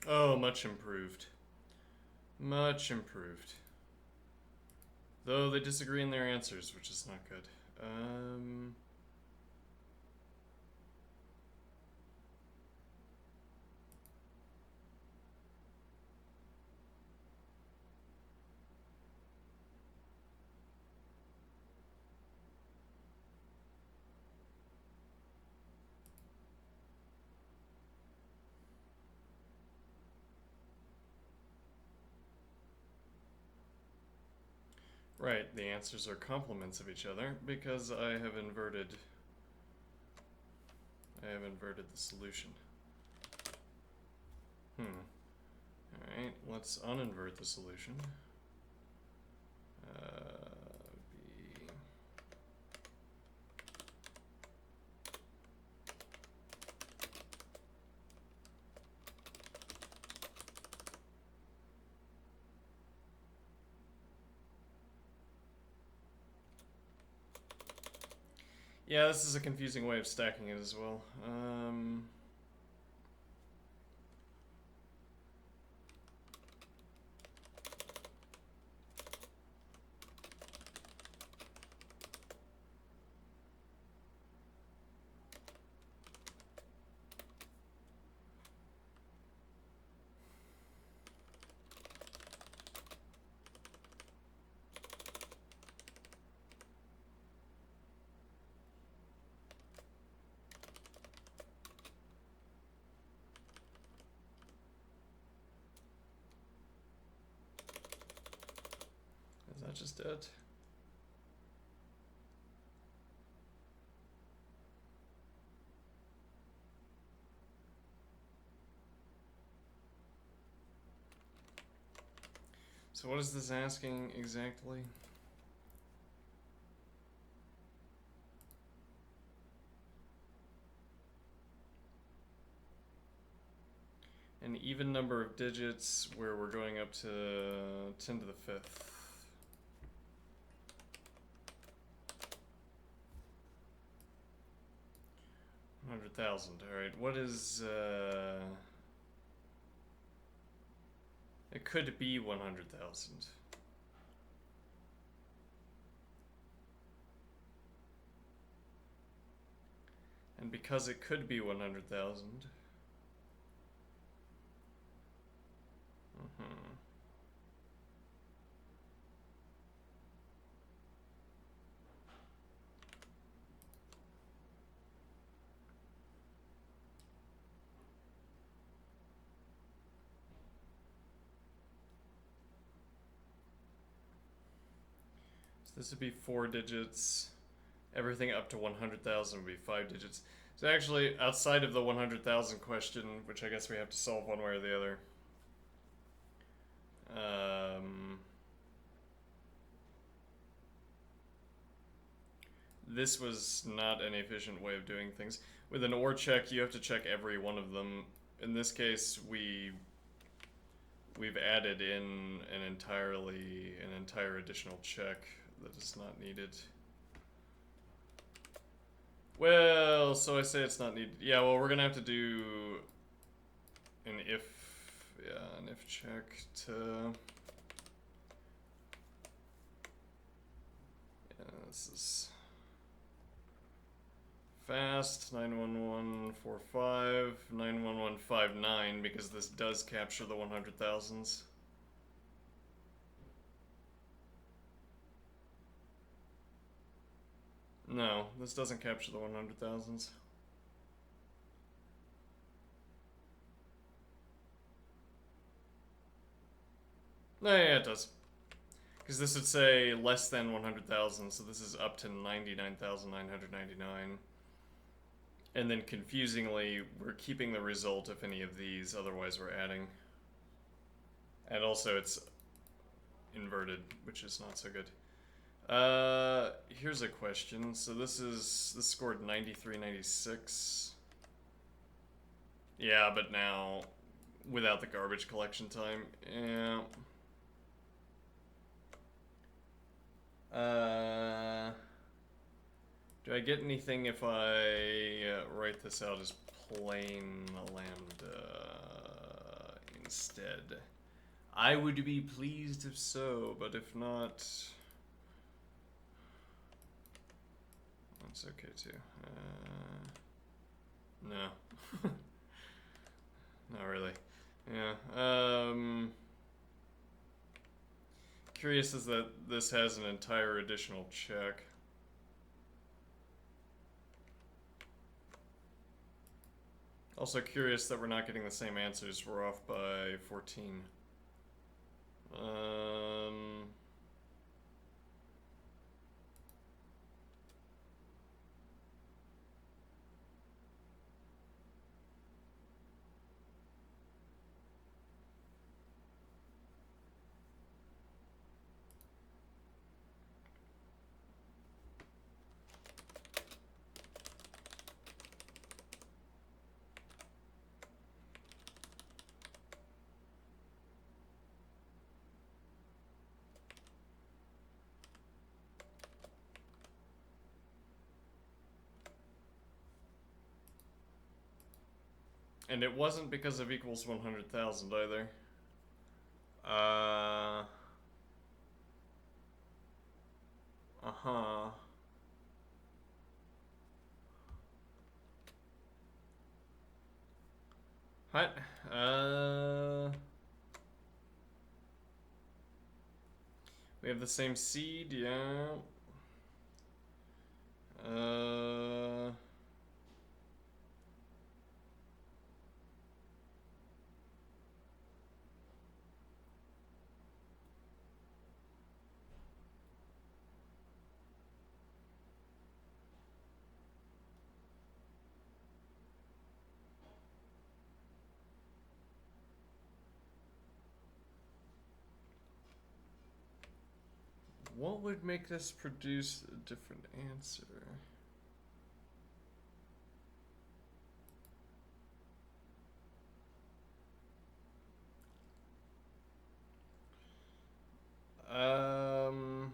Oh, much improved. Much improved. Though they disagree in their answers, which is not good. Right, the answers are complements of each other because I have inverted the solution. Alright. let's uninvert the solution. B. Yeah, this is a confusing way of stacking it as well. Is that just it? So what is this asking exactly? An even number of digits where we're going up to 10 to the 5th. 100,000. Alright, what is... It could be 100,000. And because it could be 100,000... So this would be 4 digits. Everything up to 100,000 would be 5 digits. So actually, outside of the 100,000 question, which I guess we have to solve one way or the other, this was not an efficient way of doing things. With an OR check, you have to check every one of them. In this case, we've added in an entire additional check that is not needed. Well, so I say it's not needed. Yeah, well, we're gonna have to do an if check to... Yeah, this is fast, 91145, 91159, because this does capture the 100,000s. No, this doesn't capture the 100,000s. No, yeah, it does. Because this would say less than 100,000, so this is up to 99,999. And then confusingly, we're keeping the result of any of these, otherwise we're adding. And also it's inverted, which is not so good. Here's a question. So this scored 93.96. Yeah, but now without the garbage collection time. Yeah. Do I get anything if I write this out as plain lambda instead? I would be pleased if so, but if not, that's okay too. No. Not really. Yeah. Curious is that this has an entire additional check. Also curious that we're not getting the same answers. We're off by 14. And it wasn't because of equals 100,000 either. Uh-huh. What? We have the same seed, yeah. What would make this produce a different answer? Hmm.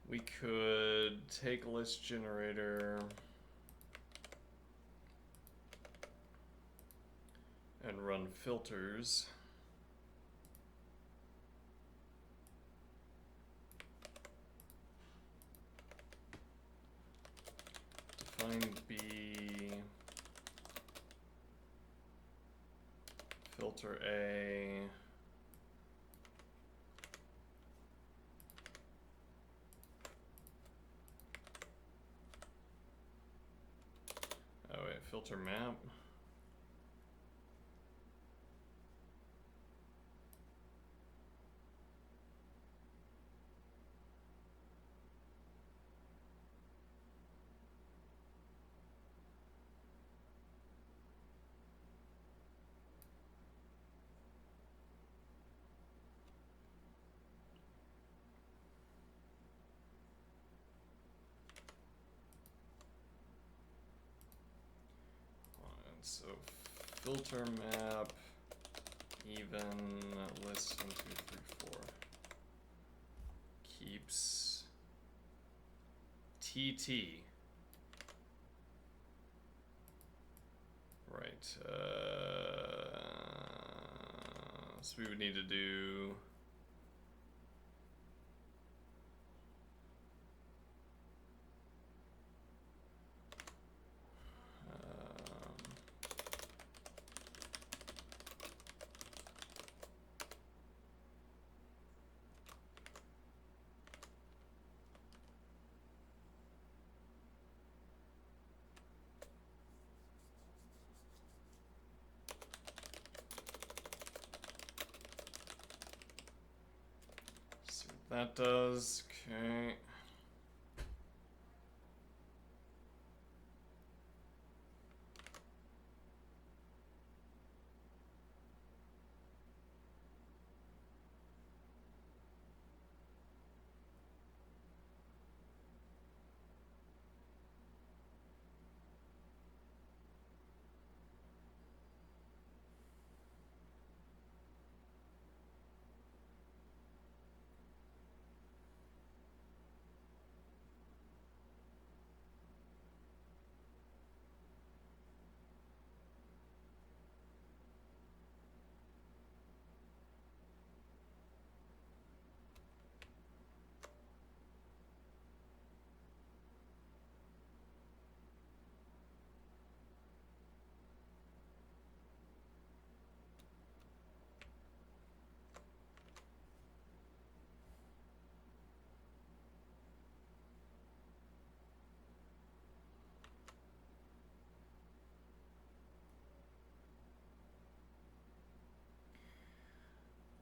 We could take list generator and run filters. Define B, filter A. Oh wait, filter map. So filter map even list 1, 2, 3, 4 keeps TT. Right. So we would need to do see what that does. Okay.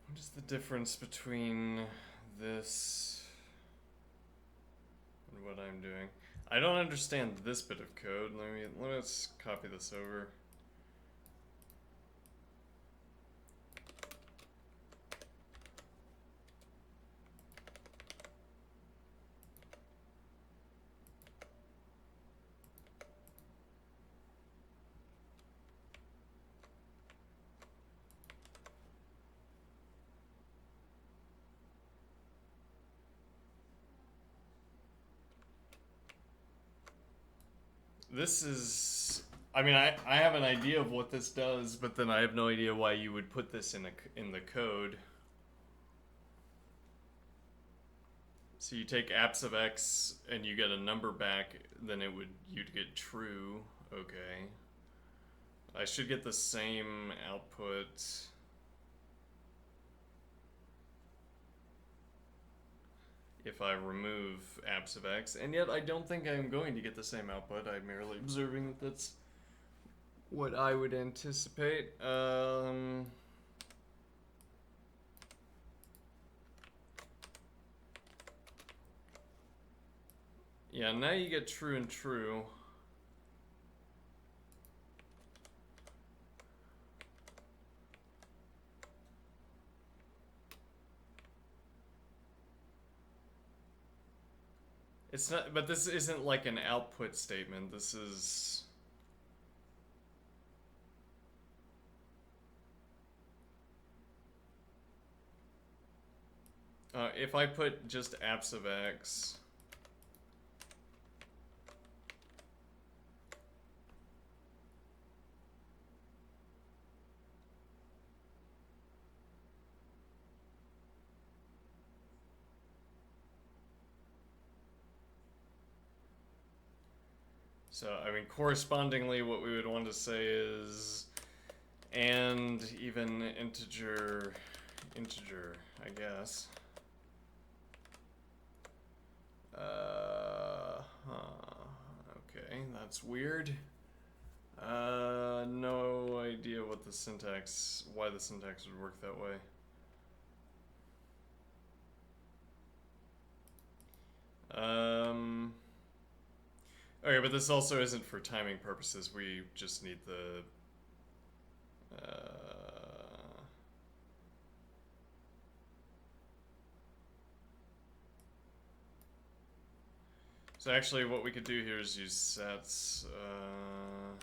What is the difference between this and what I'm doing? I don't understand this bit of code. Let's copy this over. This is... I mean, I have an idea of what this does, but then I have no idea why you would put this in the code. So you take apps of x and you get a number back, then you'd get true. Okay. I should get the same output. If I remove apps of x, and yet I don't think I'm going to get the same output. I'm merely observing that that's what I would anticipate. Yeah, now you get true and true. It's not, but this isn't like an output statement. This is... if I put just apps of x... So, I mean, correspondingly, what we would want to say is, and even integer, I guess. Okay, that's weird. No idea what the syntax, why the syntax would work that way. Okay, but this also isn't for timing purposes. We just need the... So actually what we could do here is use sets. Yeah.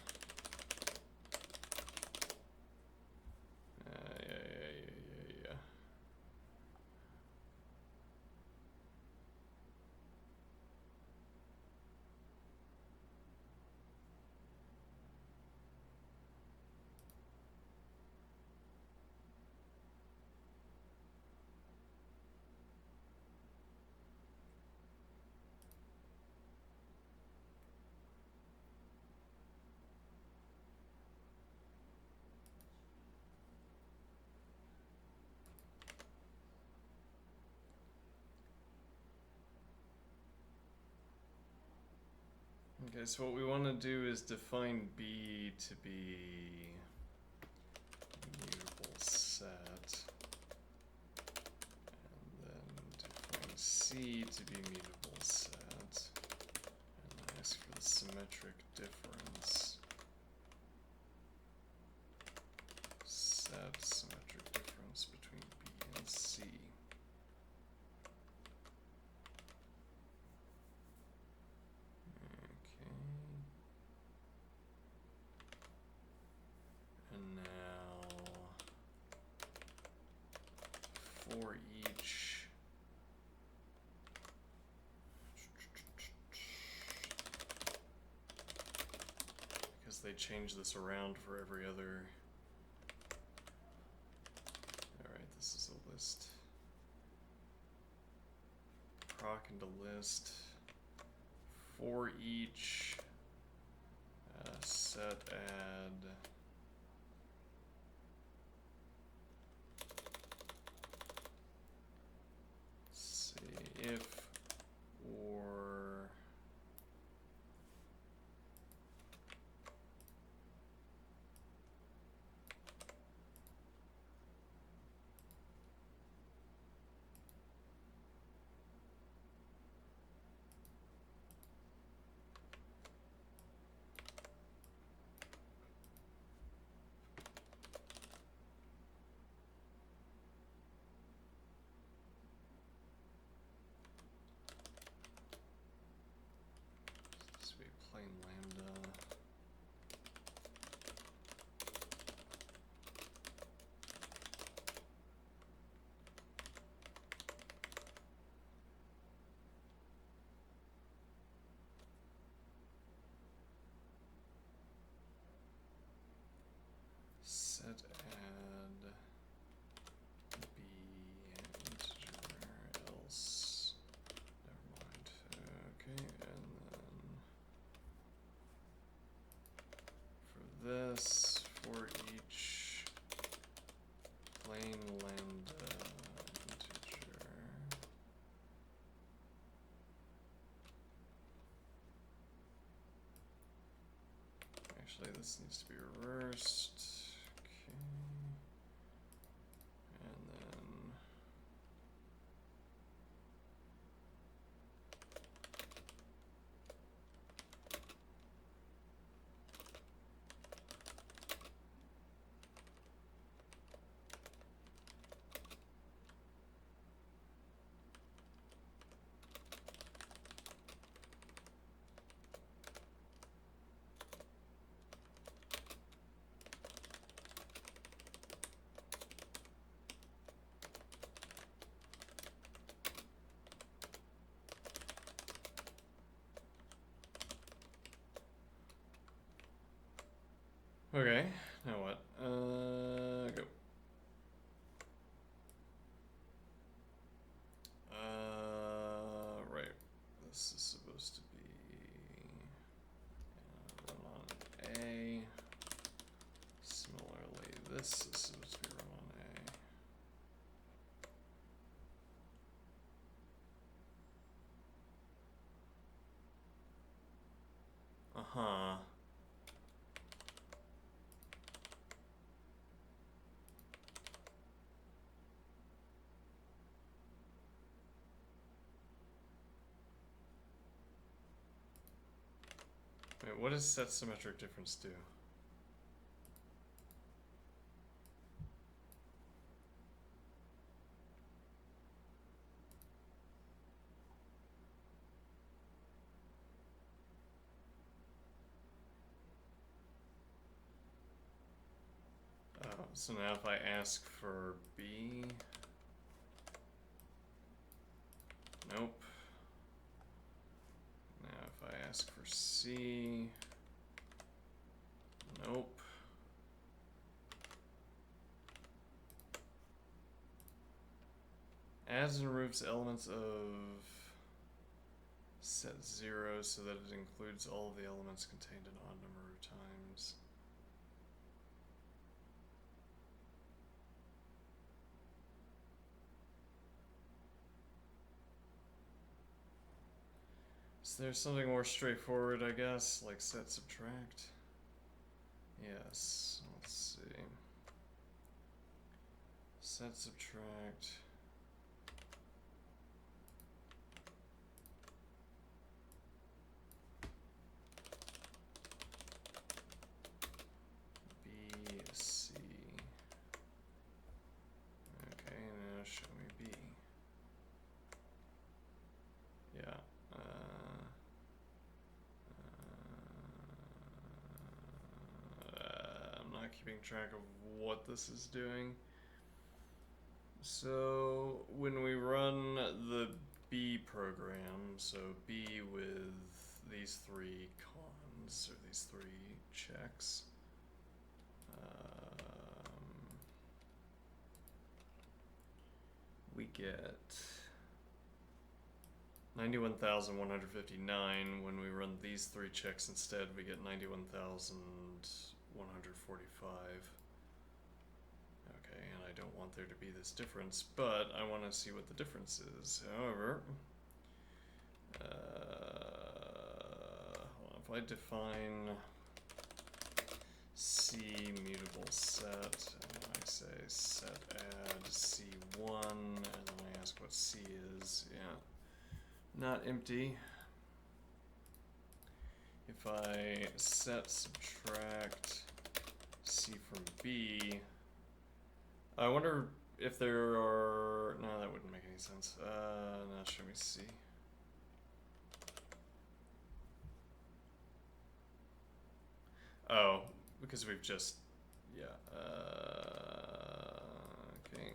Okay, so what we want to do is define B to be mutable set, and then define C to be mutable set, and ask for the symmetric difference. Set symmetric difference between B and C. For each, because they change this around for every other. Alright, this is a list. Proc into list. For each, set add. If or this needs to be reversed. Okay. And then okay, now what? Go. Right. This is supposed to be run on A. Similarly, this is supposed to be run on A. Uh-huh. Wait, what does set symmetric difference do? So now if I ask for B, nope. Now if I ask for C, nope. Adds and removes elements of set 0 so that it includes all of the elements contained an odd number of times. Is there something more straightforward, I guess, like set subtract? Yes, let's see. Set subtract. B, C. Okay, now show me B. Yeah. I'm not keeping track of what this is doing. So when we run the B program, so B with these three cons, or these three checks, we get 91,159. When we run these three checks instead, we get 91,145. Okay, and I don't want there to be this difference, but I want to see what the difference is. However, if I define C mutable set, and I say set add C1, and then I ask what C is, yeah, not empty. If I set subtract C from B, I wonder if there are, no, that wouldn't make any sense. Now show me C. Oh, because we've just, yeah, okay.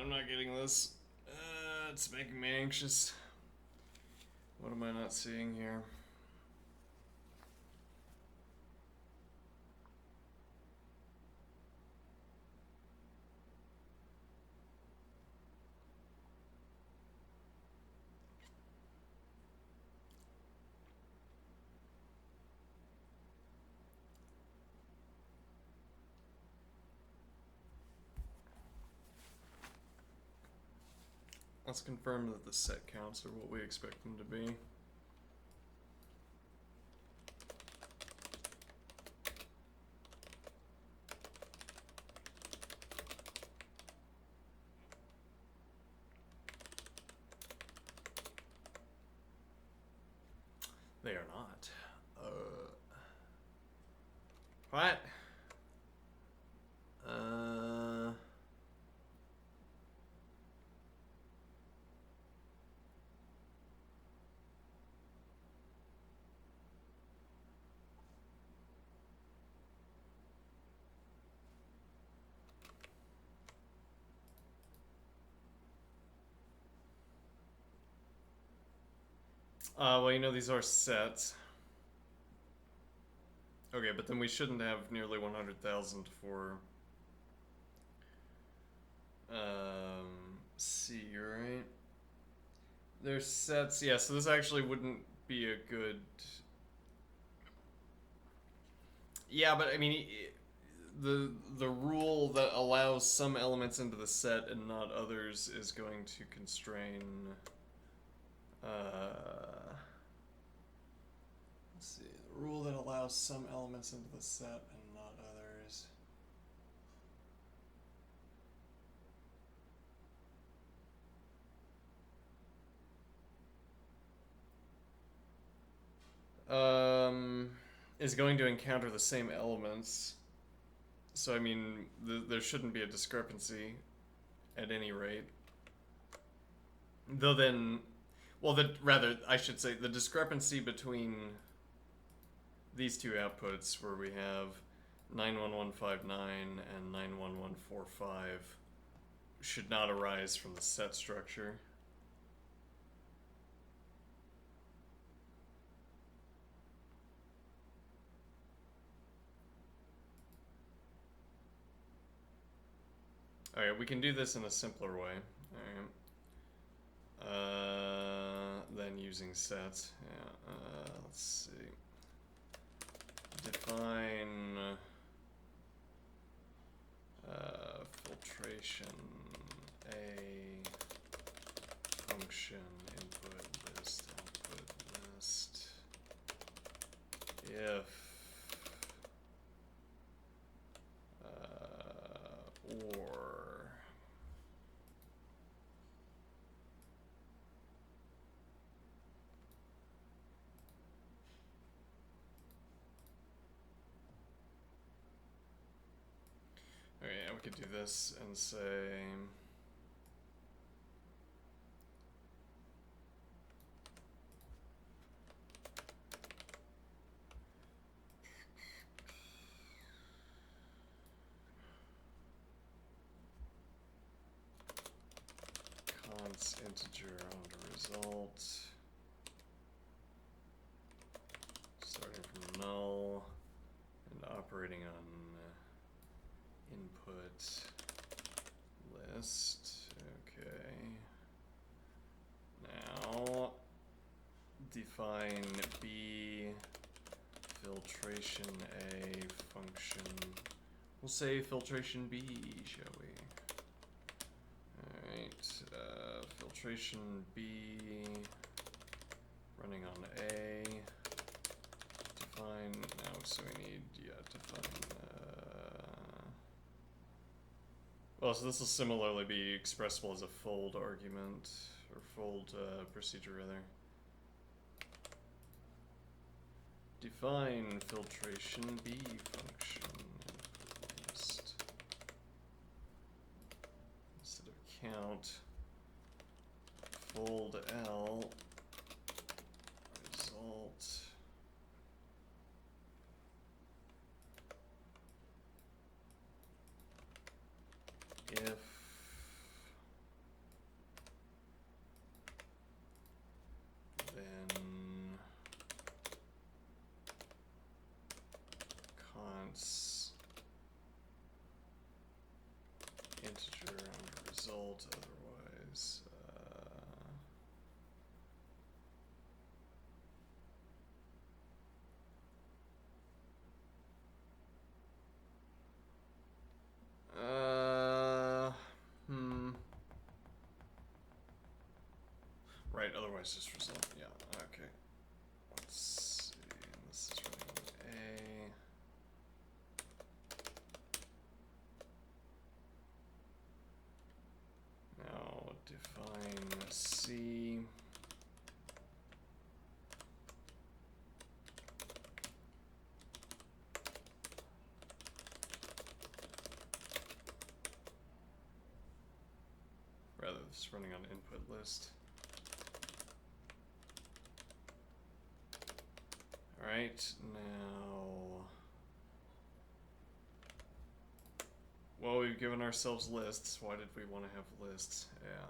I'm not getting this. It's making me anxious. What am I not seeing here? Let's confirm that the set counts are what we expect them to be. They are not. What? Well, you know, these are sets. Okay, but then we shouldn't have nearly 100,000 for C, right? There's sets, yeah, so this actually wouldn't be a good... Yeah, but I mean, the rule that allows some elements into the set and not others is going to constrain... let's see, the rule that allows some elements into the set and not others. Is going to encounter the same elements. So, I mean, there shouldn't be a discrepancy at any rate. Though then, well, rather, I should say, the discrepancy between these two outputs, where we have 91159 and 91145, should not arise from the set structure. Alright, we can do this in a simpler way. Alright. Then using sets. Yeah, let's see. Define filtration A function input list output list if or okay, yeah, we could do this and say const integer on the result starting from null and operating on input list. Okay. Now define B filtration A function. We'll say filtration B, shall we? Alright, filtration B running on A. Define, now, so we need, yeah, define, well, so this will similarly be expressible as a fold argument, or fold procedure, rather. Define filtration B function list. Instead of count, fold L result. If then once integer under result, otherwise right, otherwise just result. Yeah, okay. Let's see. This is running A. Now define C. Rather, this is running on input list. Alright, now... Well, we've given ourselves lists. Why did we want to have lists? Yeah.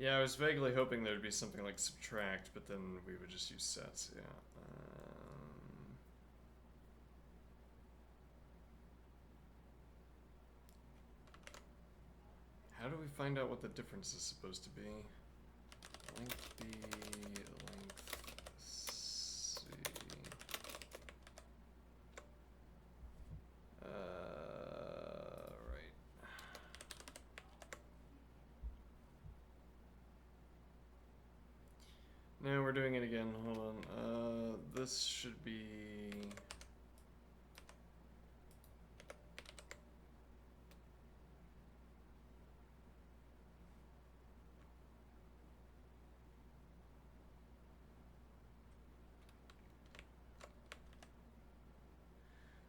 Yeah, I was vaguely hoping there'd be something like subtract, but then we would just use sets, yeah. How do we find out what the difference is supposed to be? Length B, length C. Right. Now we're doing it again. Hold on. This should be...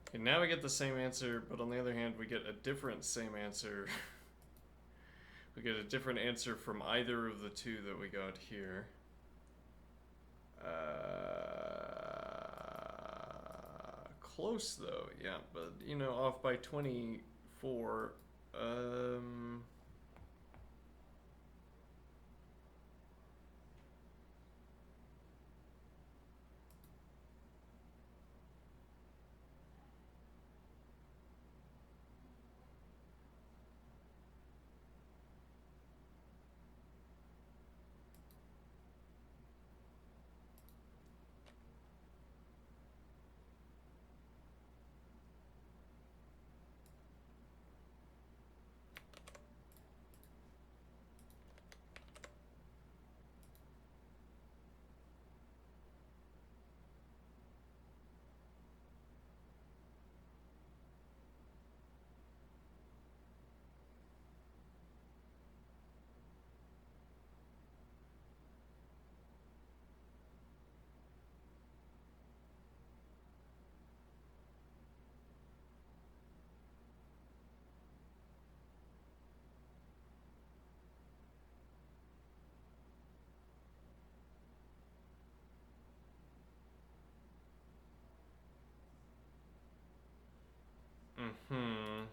Okay, now we get the same answer, but on the other hand, we get a different same answer. We get a different answer from either of the two that we got here. Close though, yeah, but you know, off by 24. Mm-hmm.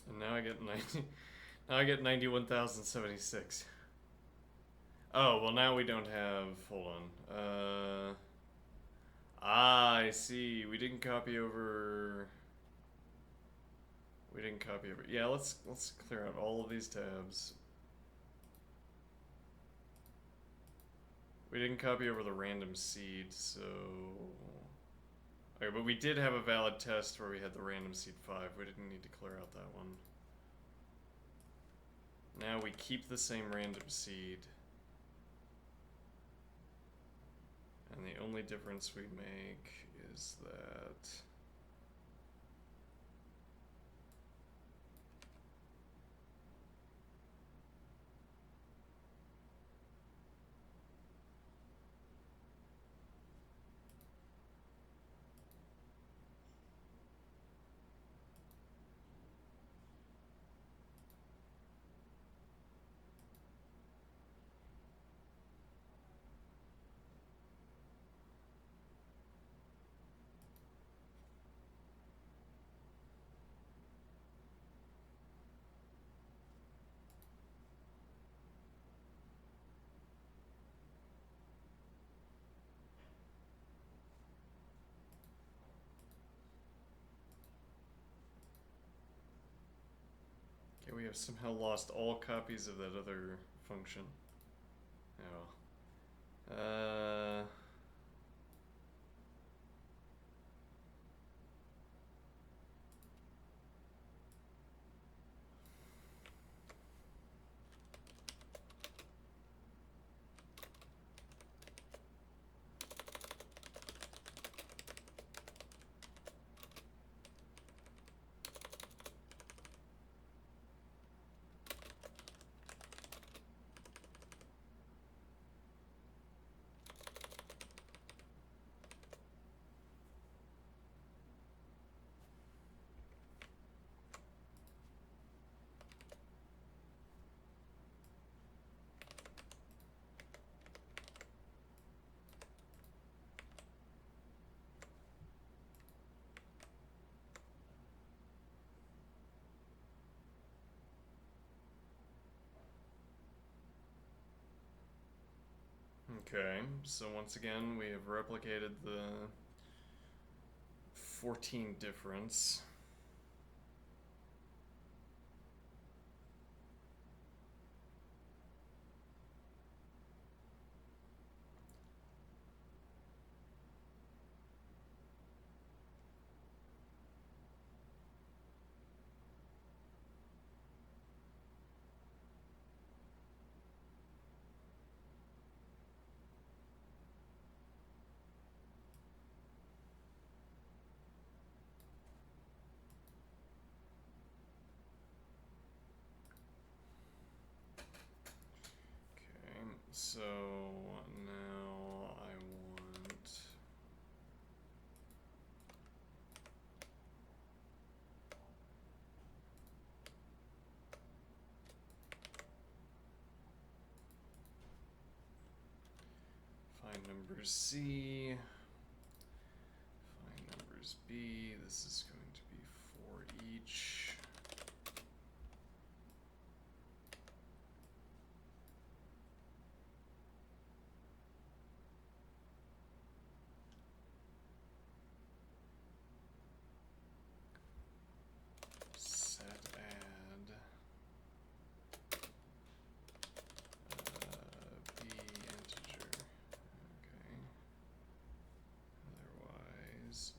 And now I get 90. Now I get 91,076. Oh, well now we don't have, hold on. I see. We didn't copy over. Yeah, let's clear out all of these tabs. We didn't copy over the random seed, so okay, but we did have a valid test where we had the random seed 5. We didn't need to clear out that one. Now we keep the same random seed. And the only difference we make is that okay, we have somehow lost all copies of that other function. Oh. Okay, so once again we have replicated the 14 difference. So now I want find numbers C, find numbers B. This is going to be 4 each.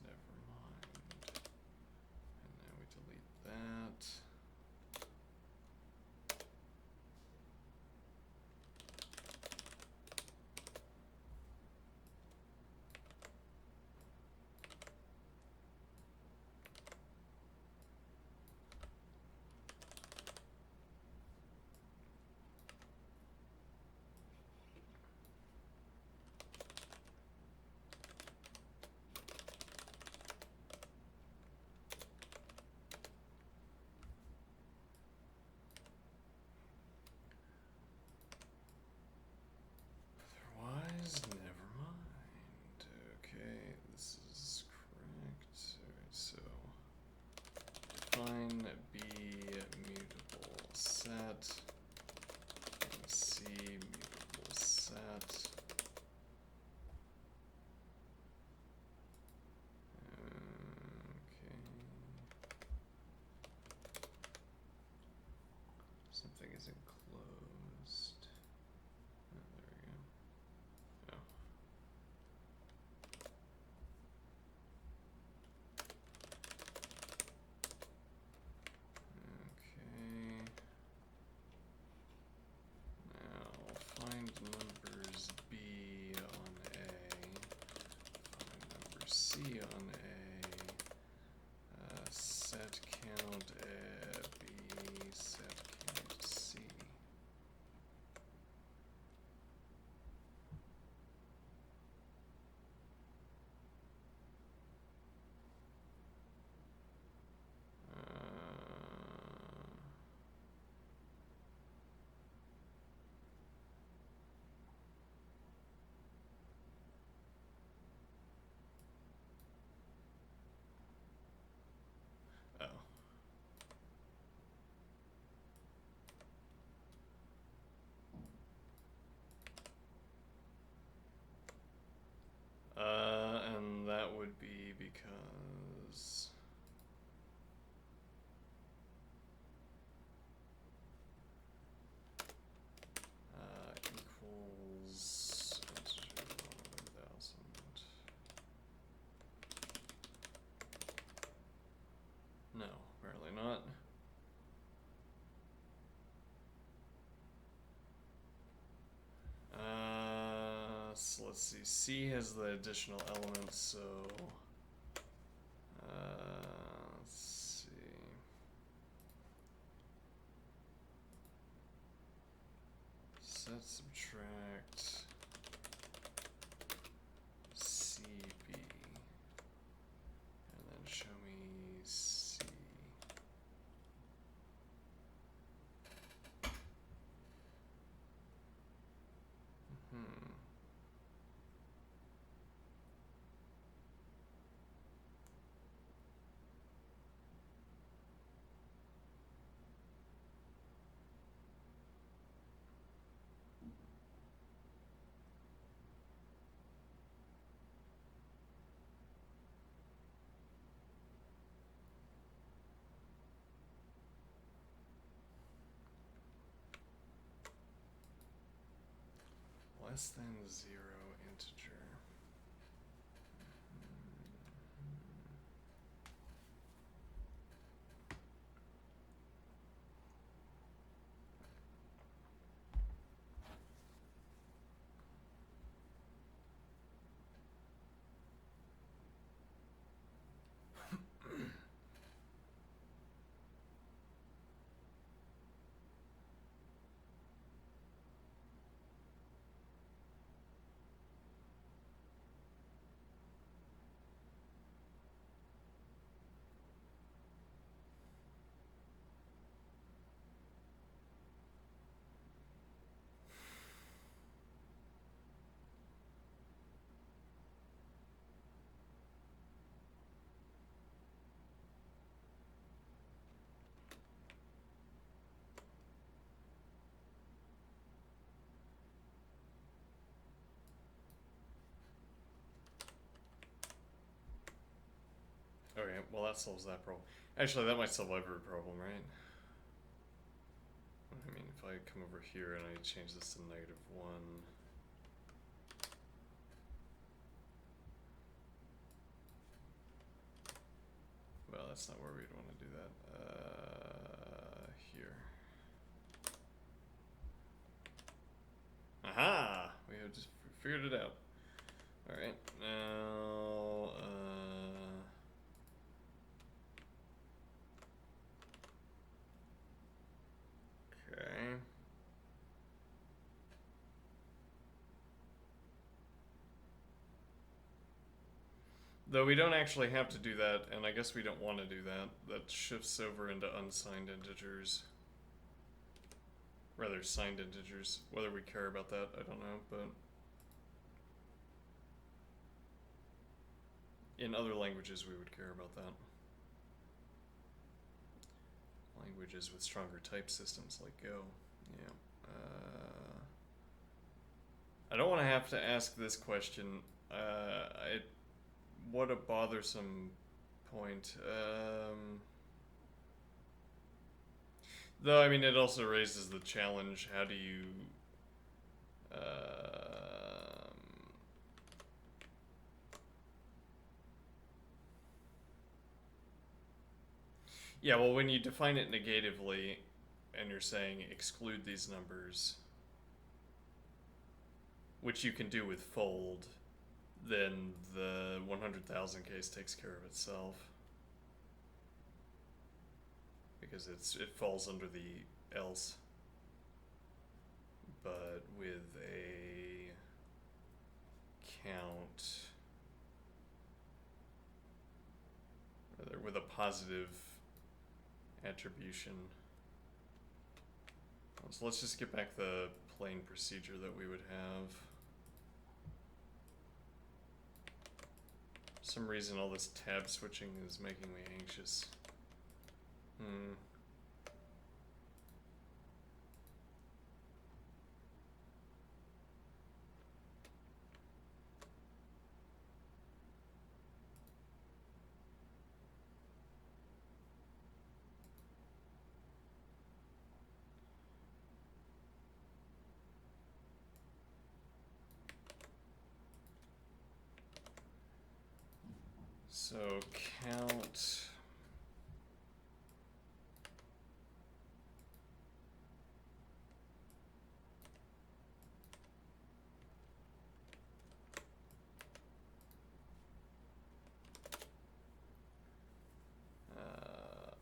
Never mind. And now we delete that. define B mutable set, C mutable set. Okay. Something is enclosed. Oh, there we go. Oh. Okay. Now find numbers B on A. Find number C on A. Set count A, B, set count C. Oh. And that would be because equals integer 1,000. No, apparently not. So let's see. C has the additional elements, so let's see. Set subtract CB, and then show me C. Less than 0 integer. Okay, well that solves that problem. Actually, that might solve every problem, right? I mean, if I come over here and I change this to -1. Well, that's not where we'd want to do that. Here. Aha! We have just figured it out. Alright, now, okay. Though we don't actually have to do that, and I guess we don't want to do that. That shifts over into unsigned integers. Rather, signed integers. Whether we care about that, I don't know, but in other languages we would care about that. Languages with stronger type systems like Go. Yeah. I don't want to have to ask this question. What a bothersome point. Though, I mean, it also raises the challenge, how do you... yeah, well, when you define it negatively, and you're saying exclude these numbers, which you can do with fold, then the 100,000 case takes care of itself. Because it falls under the else. But with a count, rather with a positive attribution. So let's just get back the plain procedure that we would have. For some reason all this tab switching is making me anxious. So count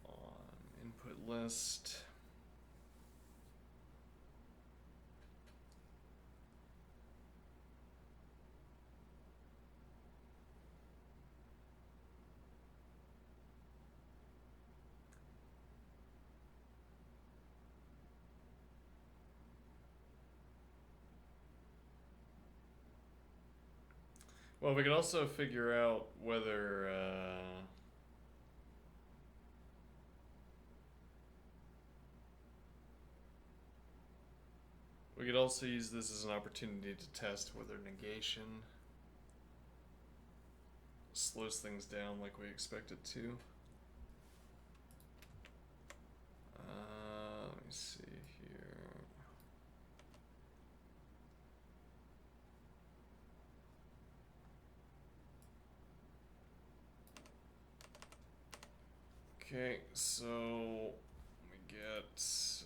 on input list. Well, we could also figure out whether we could also use this as an opportunity to test whether negation slows things down like we expect it to. Let me see here. Okay, so we get this.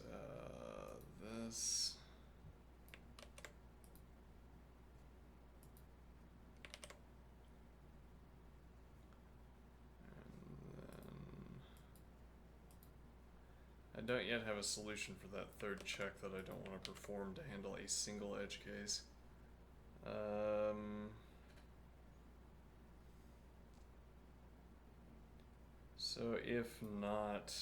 I don't yet have a solution for that third check that I don't want to perform to handle a single edge case. So if not...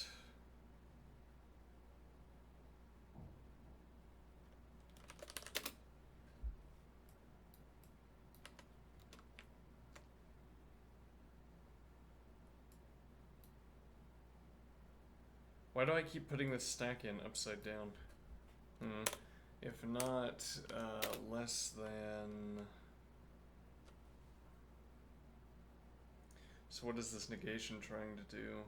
Why do I keep putting this stack in upside down? If not, less than... So what is this negation trying to do?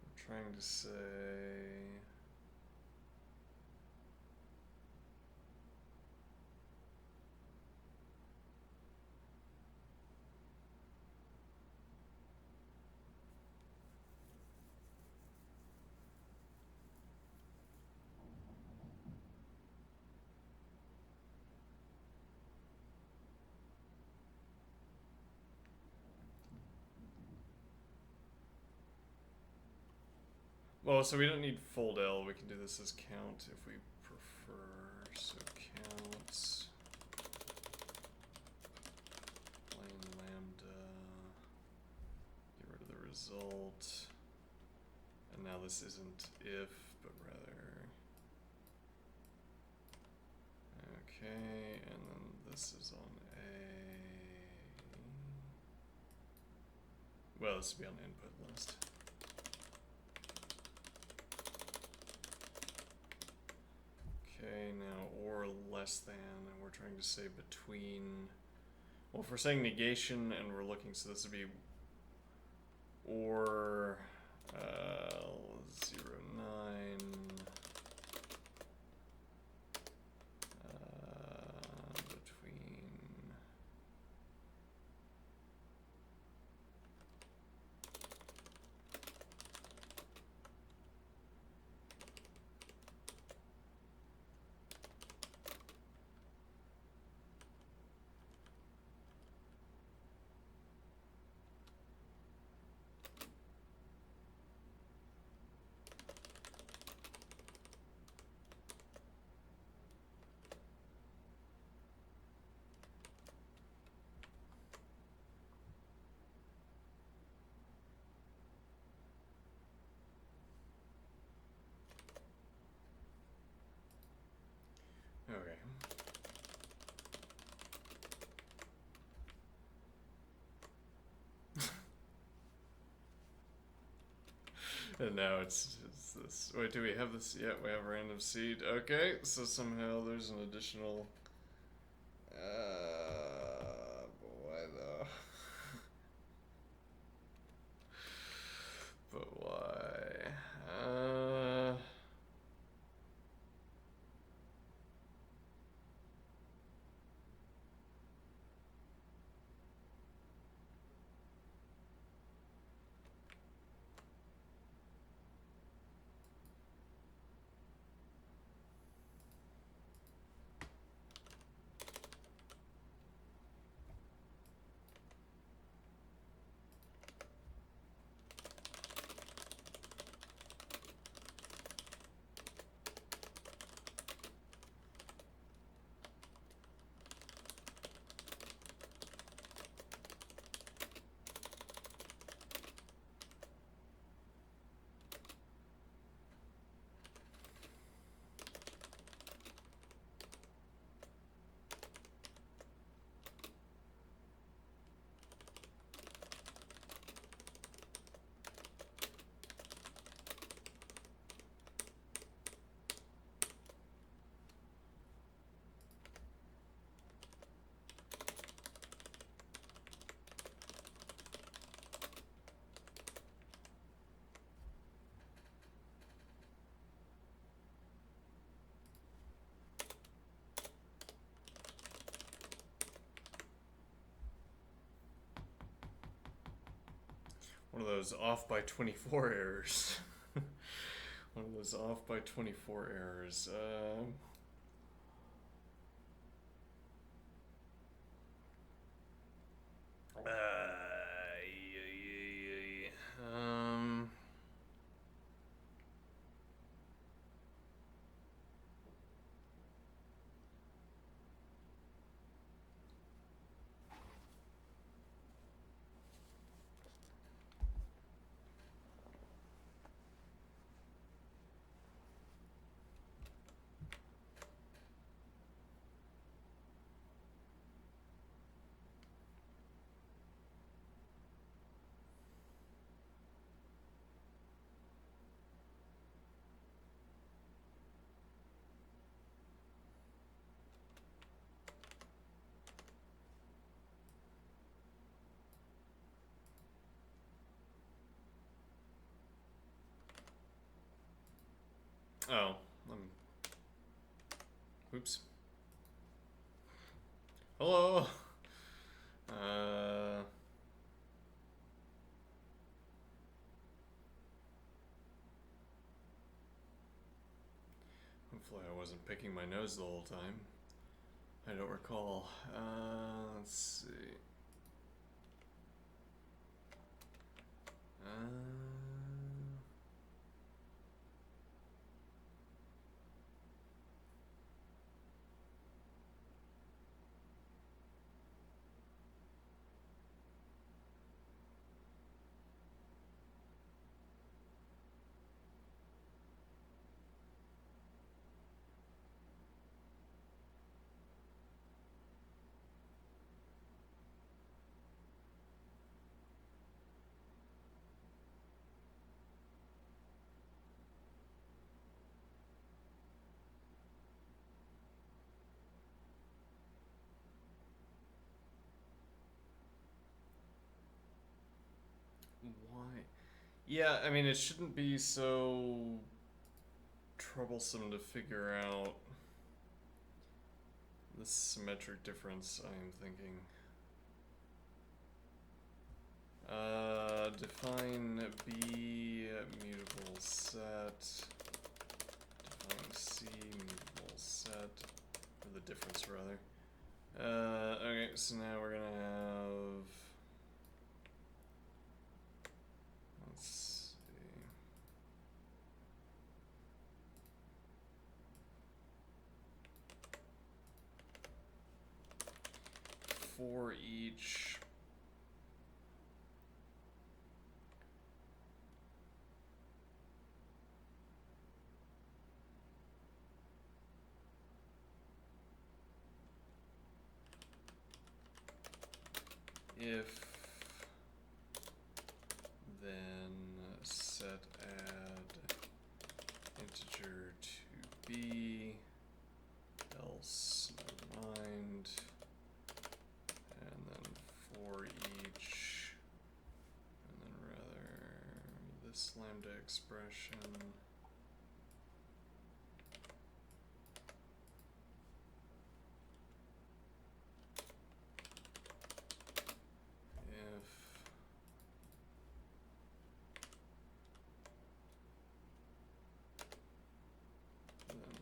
I'm trying to say... Well, so we don't need fold L, we can do this as count if we prefer. So counts plain lambda, get rid of the result, and now this isn't if, but rather, okay, and then this is on a, well, this would be on the input list. Okay, now or less than, and we're trying to say between. Well, if we're saying negation and we're looking, so this would be or 0, 9 between. Okay. And now it's this. Wait, do we have this? Yeah, we have random seed. Okay, so somehow there's an additional. Why though? But why? One of those off by 24 errors. One of those off by 24 errors. Oh, oops. Hello. Hopefully I wasn't picking my nose the whole time. I don't recall. Let's see. Yeah, I mean, it shouldn't be so troublesome to figure out the symmetric difference, I'm thinking. Define B mutable set. Define C mutable set. Or the difference, rather. Okay, so now we're gonna have. Let's see. For each. If then set add integer to B, else never mind, and then for each, and then rather this lambda expression.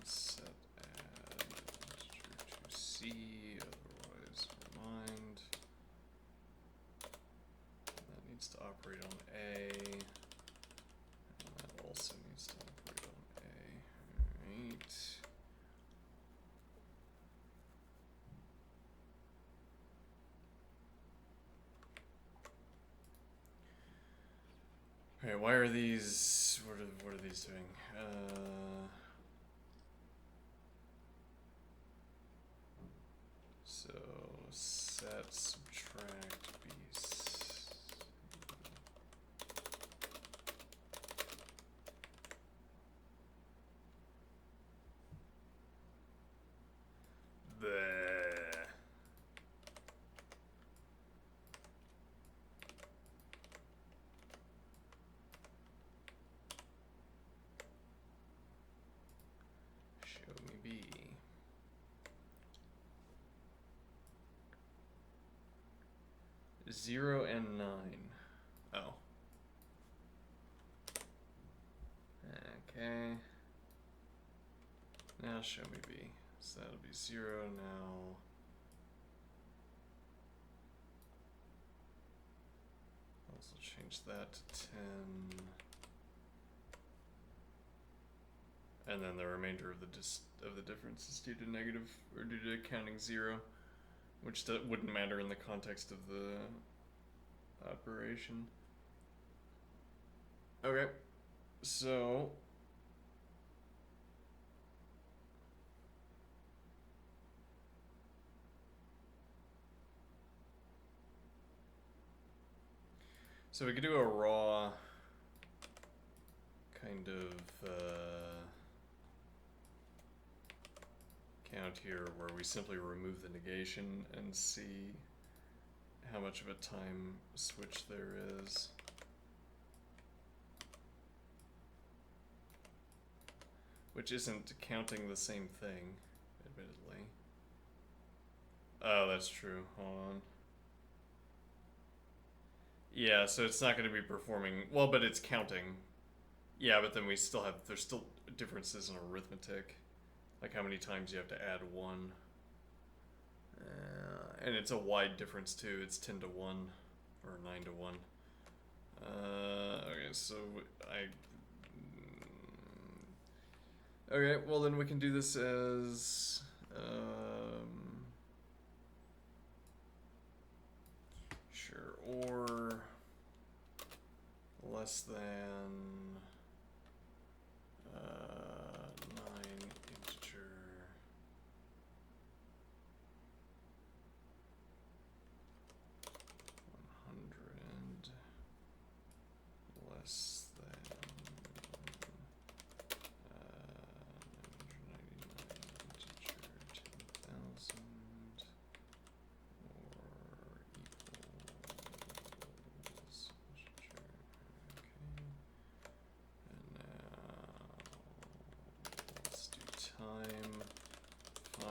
Set add integer to C, otherwise mind. That needs to operate on A, and that also needs to operate on A. Alright. Alright, why are these, what are these doing? So set subtract B. Bleh. Show me B. Zero and 9. Oh. Okay. Now show me B. So that'll be 0 now. Also change that to 10. And then the remainder of the difference is due to negative, or due to counting 0, which wouldn't matter in the context of the operation. Okay, so we could do a raw kind of count here where we simply remove the negation and see how much of a time switch there is. Which isn't counting the same thing, admittedly. Oh, that's true. Hold on. Yeah, so it's not going to be performing well, but it's counting. Yeah, but then we still have, there's still differences in arithmetic, like how many times you have to add 1. And it's a wide difference too. It's 10 to 1 or 9 to 1. Okay, so okay, well then we can do this as sure, or less than 9 integer 100 less than 999 integer 10,000 or equals sure, okay.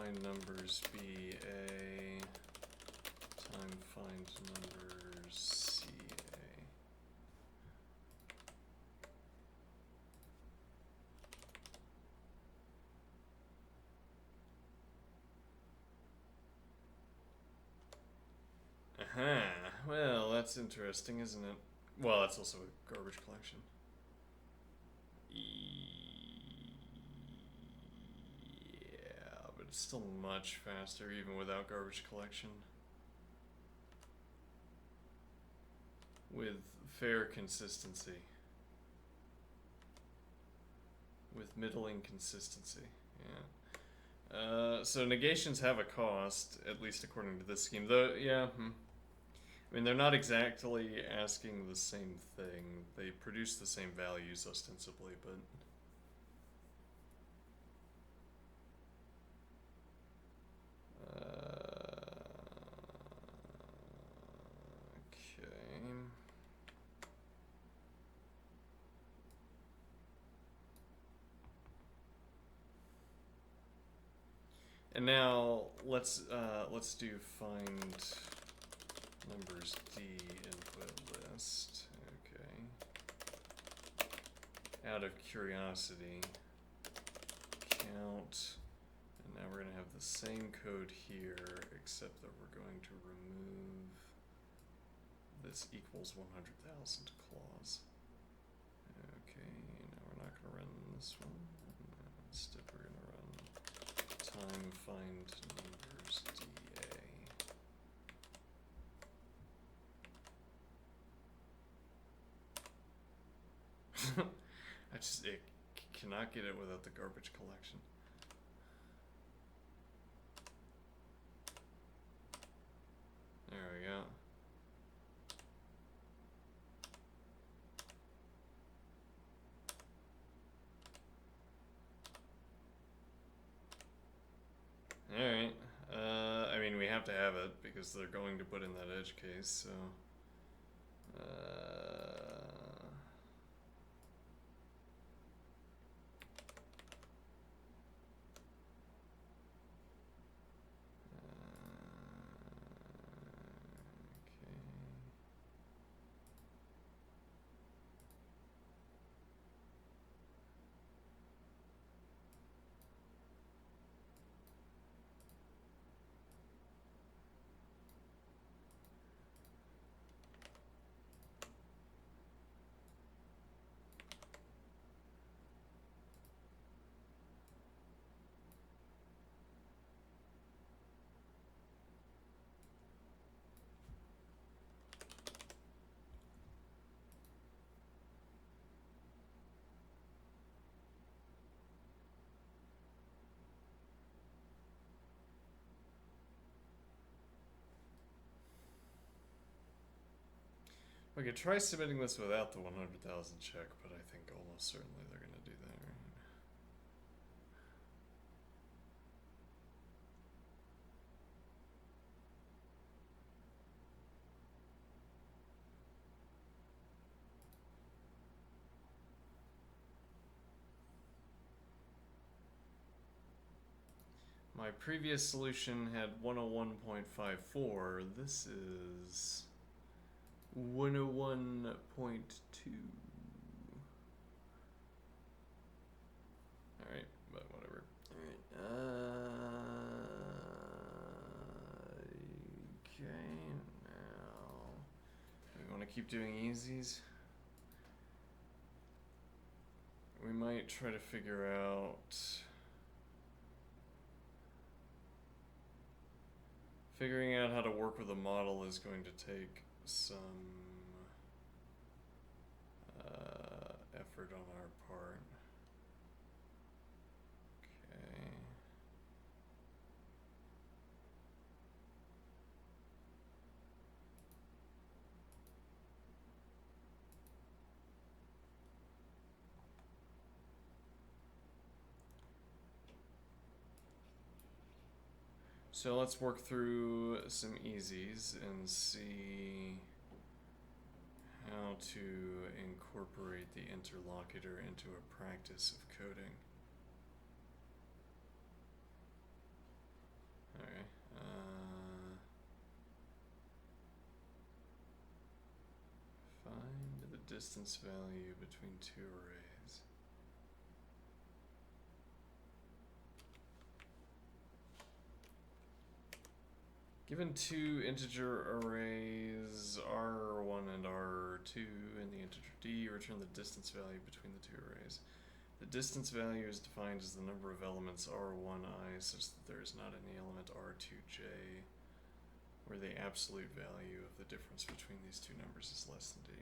find numbers BA, time find numbers CA. Aha, well, that's interesting, isn't it? Well, that's also a garbage collection. Yeah, but it's still much faster even without garbage collection. With fair consistency. With middling consistency, yeah. So negations have a cost, at least according to this scheme. Though, yeah, I mean, they're not exactly asking the same thing. They produce the same values ostensibly, but... okay. And now let's do find numbers D input list. Okay. Out of curiosity, count, and now we're gonna have the same code here, except that we're going to remove this equals 100,000 clause. Okay, now we're not gonna run this one. Instead, we're gonna run time find numbers DA. I cannot get it without the garbage collection. There we go. Alright. I mean, we have to have it because they're going to put in that edge case, so... We could try submitting this without the 100,000 check, but I think almost certainly they're going to do that, right? My previous solution had 101.54. This is 101.2. Alright, but whatever. Alright, okay, now we want to keep doing easies. We might try to figure out... Figuring out how to work with a model is going to take some effort on our part. Okay. So let's work through some easies and see how to incorporate the interlocutor into a practice of coding. Okay. Find the distance value between two arrays. Given two integer arrays R1 and R2 and the integer D, return the distance value between the two arrays. The distance value is defined as the number of elements R1I such that there is not any element R2J where the absolute value of the difference between these two numbers is less than D.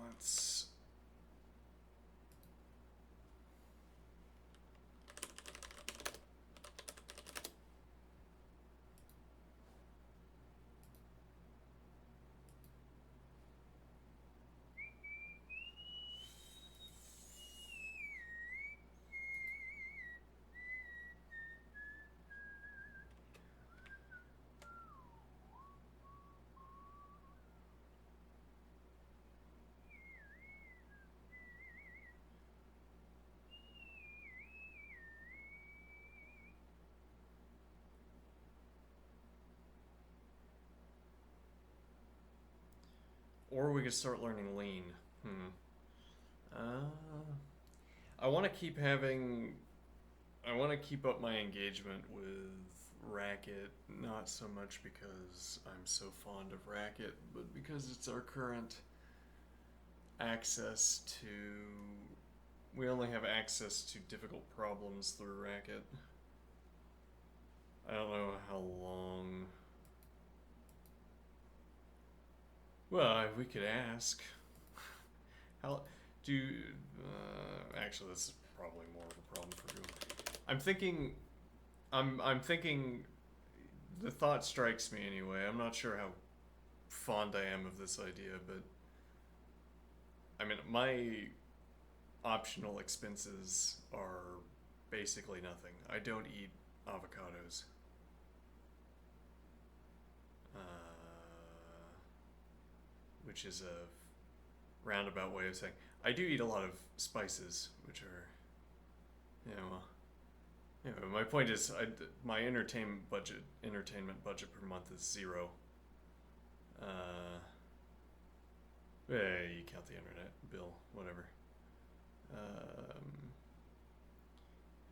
Let's or we could start learning lean. I want to keep having. I want to keep up my engagement with Racket, not so much because I'm so fond of Racket, but because it's our current access to. We only have access to difficult problems through Racket. I don't know how long. Well, we could ask. How do? Actually, this is probably more of a problem for you. I'm thinking. I'm thinking. The thought strikes me anyway. I'm not sure how fond I am of this idea, but I mean, my optional expenses are basically nothing. I don't eat avocados. Which is a roundabout way of saying I do eat a lot of spices, which are, my point is, my entertainment budget per month is 0. You count the internet bill, whatever.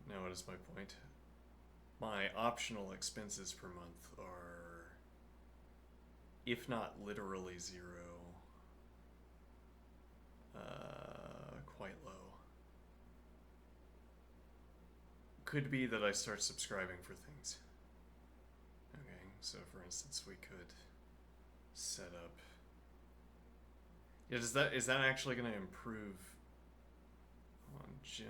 Now, what is my point? My optional expenses per month are, if not literally 0, quite low. Could be that I start subscribing for things. Okay, so for instance, we could set up. Yeah, is that actually going to improve on Jim?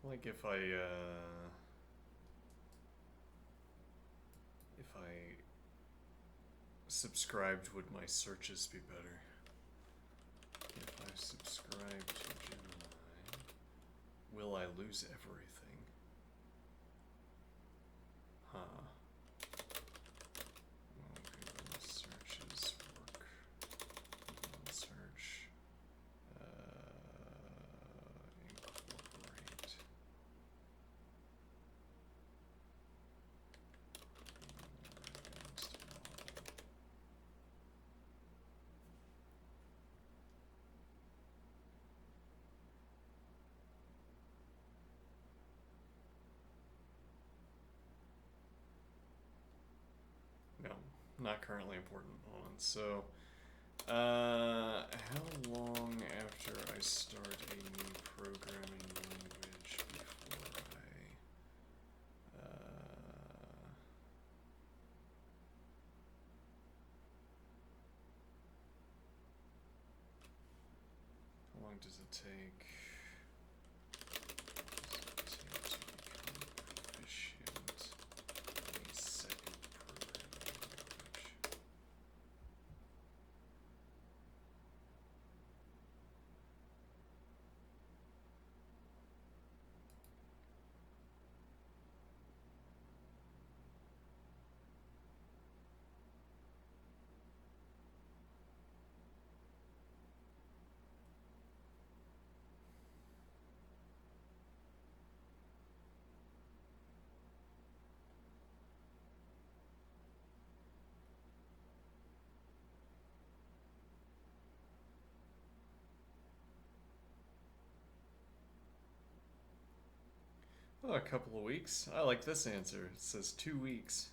Like if I subscribed, would my searches be better? If I subscribe to Gemini, will I lose everything? not currently important moments. So, how long after I start a new programming language before how long does it take? To become proficient in a second programming language? Oh, a couple of weeks. I like this answer. It says 2 weeks.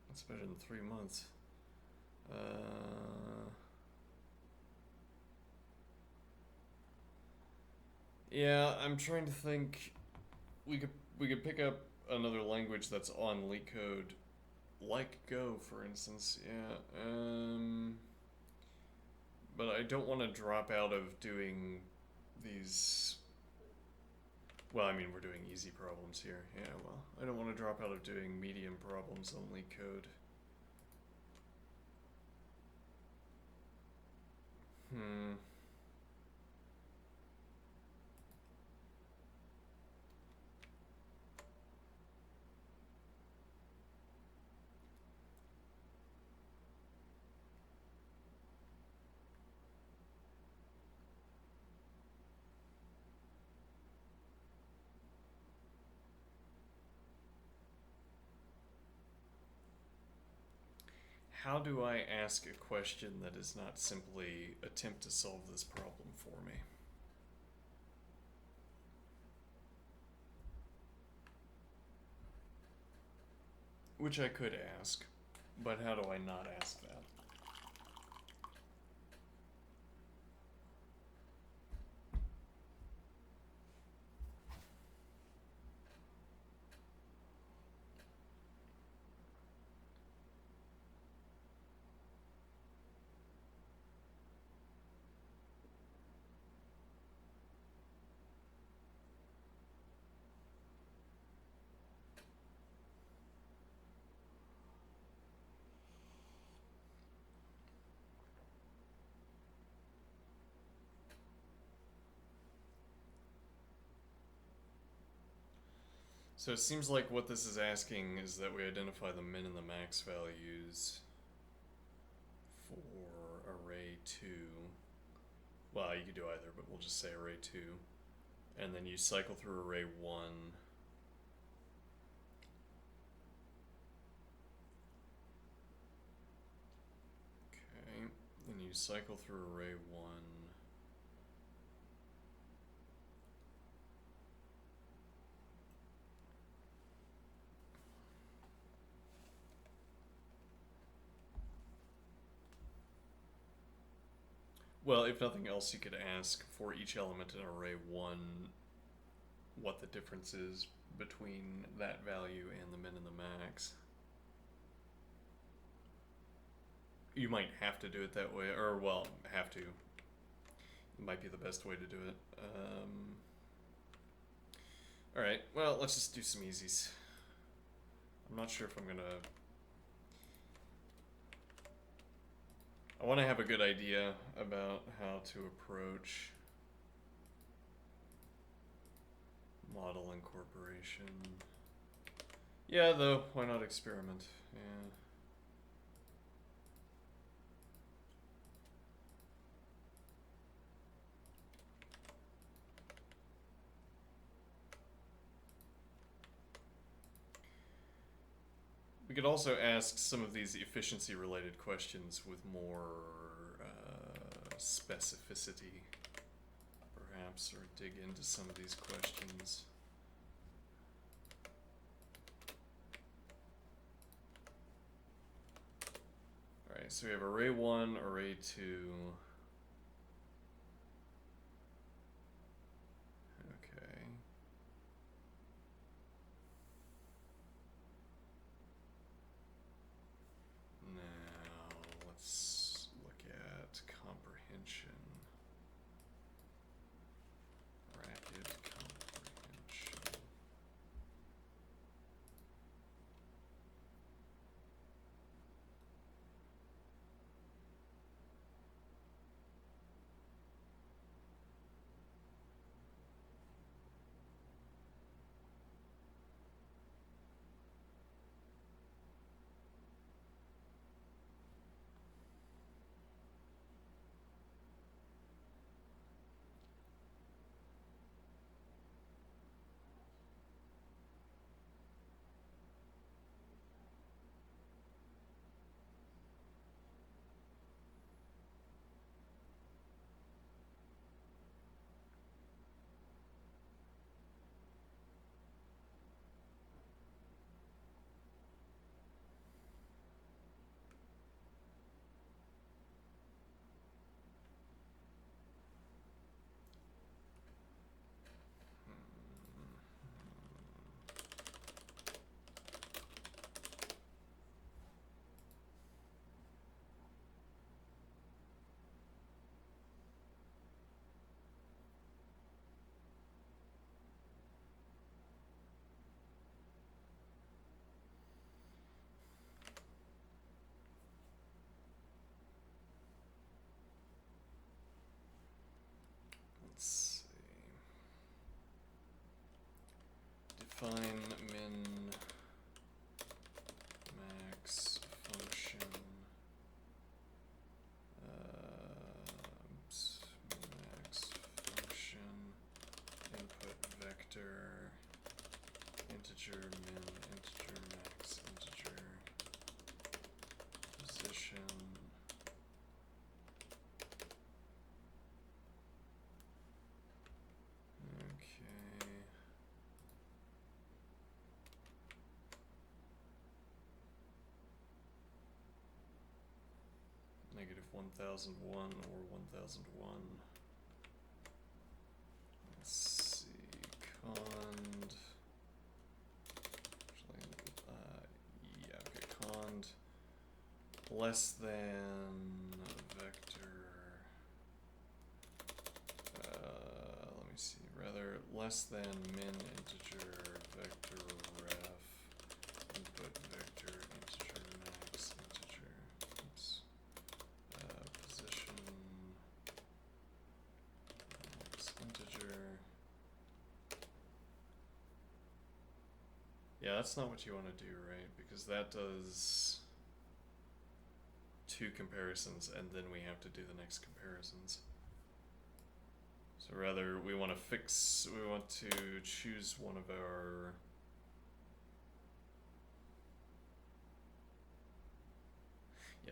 That's better than 3 months. Yeah, I'm trying to think. We could pick up another language that's on LeetCode, like Go, for instance. Yeah. But I don't want to drop out of doing these. Well, I mean, we're doing easy problems here. Yeah, well, I don't want to drop out of doing medium problems on LeetCode. How do I ask a question that is not simply attempt to solve this problem for me? Which I could ask, but how do I not ask that? So it seems like what this is asking is that we identify the min and the max values for array 2. Well, you could do either, but we'll just say array 2. And then you cycle through array 1. Okay, and you cycle through array 1. Well, if nothing else, you could ask for each element in array 1 what the difference is between that value and the min and the max. You might have to do it that way, or, well, have to. It might be the best way to do it. Alright, well, let's just do some easies. I'm not sure if I'm gonna... I want to have a good idea about how to approach model incorporation. Yeah, though, why not experiment? Yeah. We could also ask some of these efficiency related questions with more specificity, perhaps, or dig into some of these questions. so we have array 1, array 2. Okay. Now let's look at comprehension. Racket comprehension. Let's see. Define min max function. Max function input vector integer min integer max integer position. Okay. Negative 1001 or 1001. Let's see. Cond. Actually, yeah, okay. Cond less than vector. Let me see. Rather, less than min integer vector ref input vector integer max integer. Oops. Position max integer. Yeah, that's not what you want to do, right? Because that does 2 comparisons and then we have to do the next comparisons. So rather, we want to choose one of our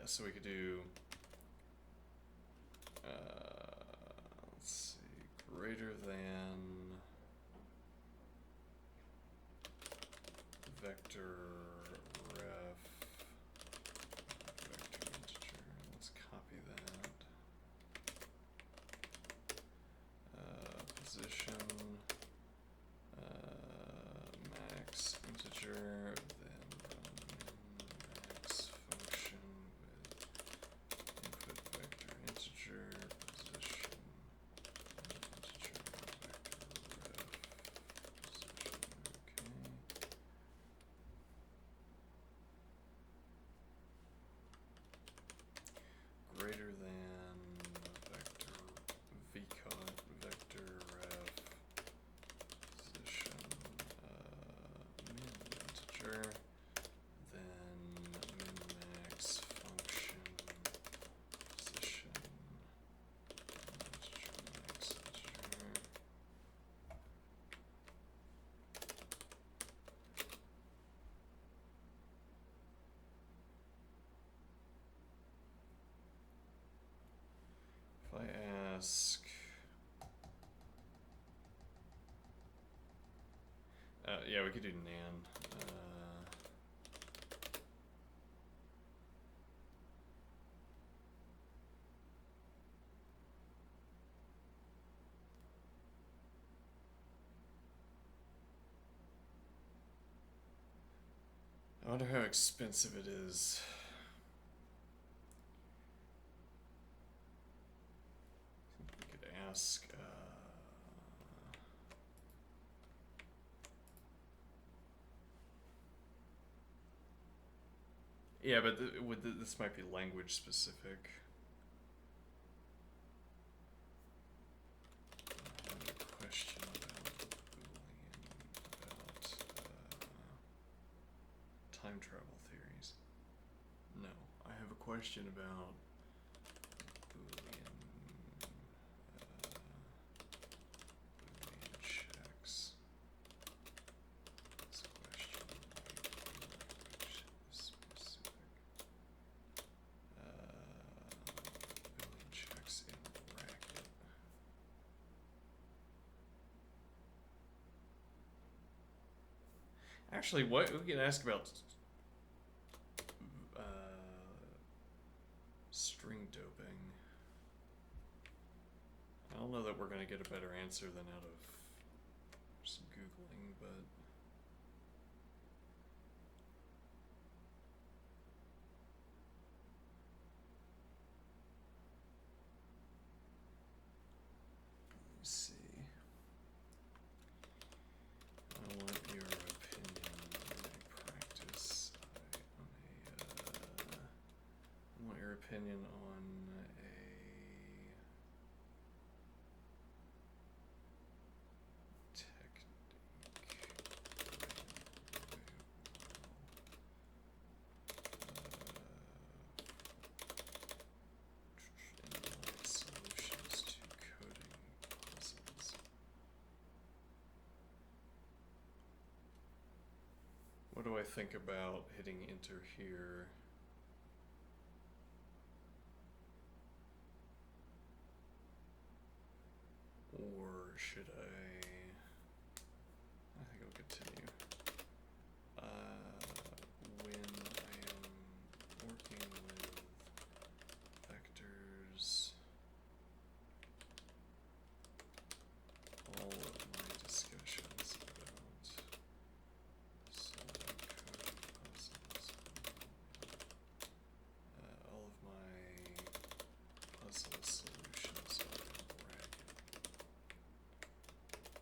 so we could do let's see, greater than vector ref vector integer. Let's copy that. Position max integer, then max function with input vector integer, position integer vector ref position. Okay. Greater than vector vcont vector ref position min integer, then min max function position integer max integer. If I ask, yeah, we could do nan. I wonder how expensive it is. We could ask. Yeah, but this might be language specific. I have a question about Boolean, about time travel theories. No, I have a question about Boolean checks. This question might be language specific. Boolean checks in Racket. Actually, what we can ask about string doping. I don't know that we're gonna get a better answer than out of just Googling, but let's see. I want your opinion on a practice. I want your opinion on a technique. Solutions to coding puzzles. What do I think about hitting enter here? Or should I think I'll continue. When I am working with vectors, all of my discussions about solving coding puzzles, all of my puzzle solutions are in Racket.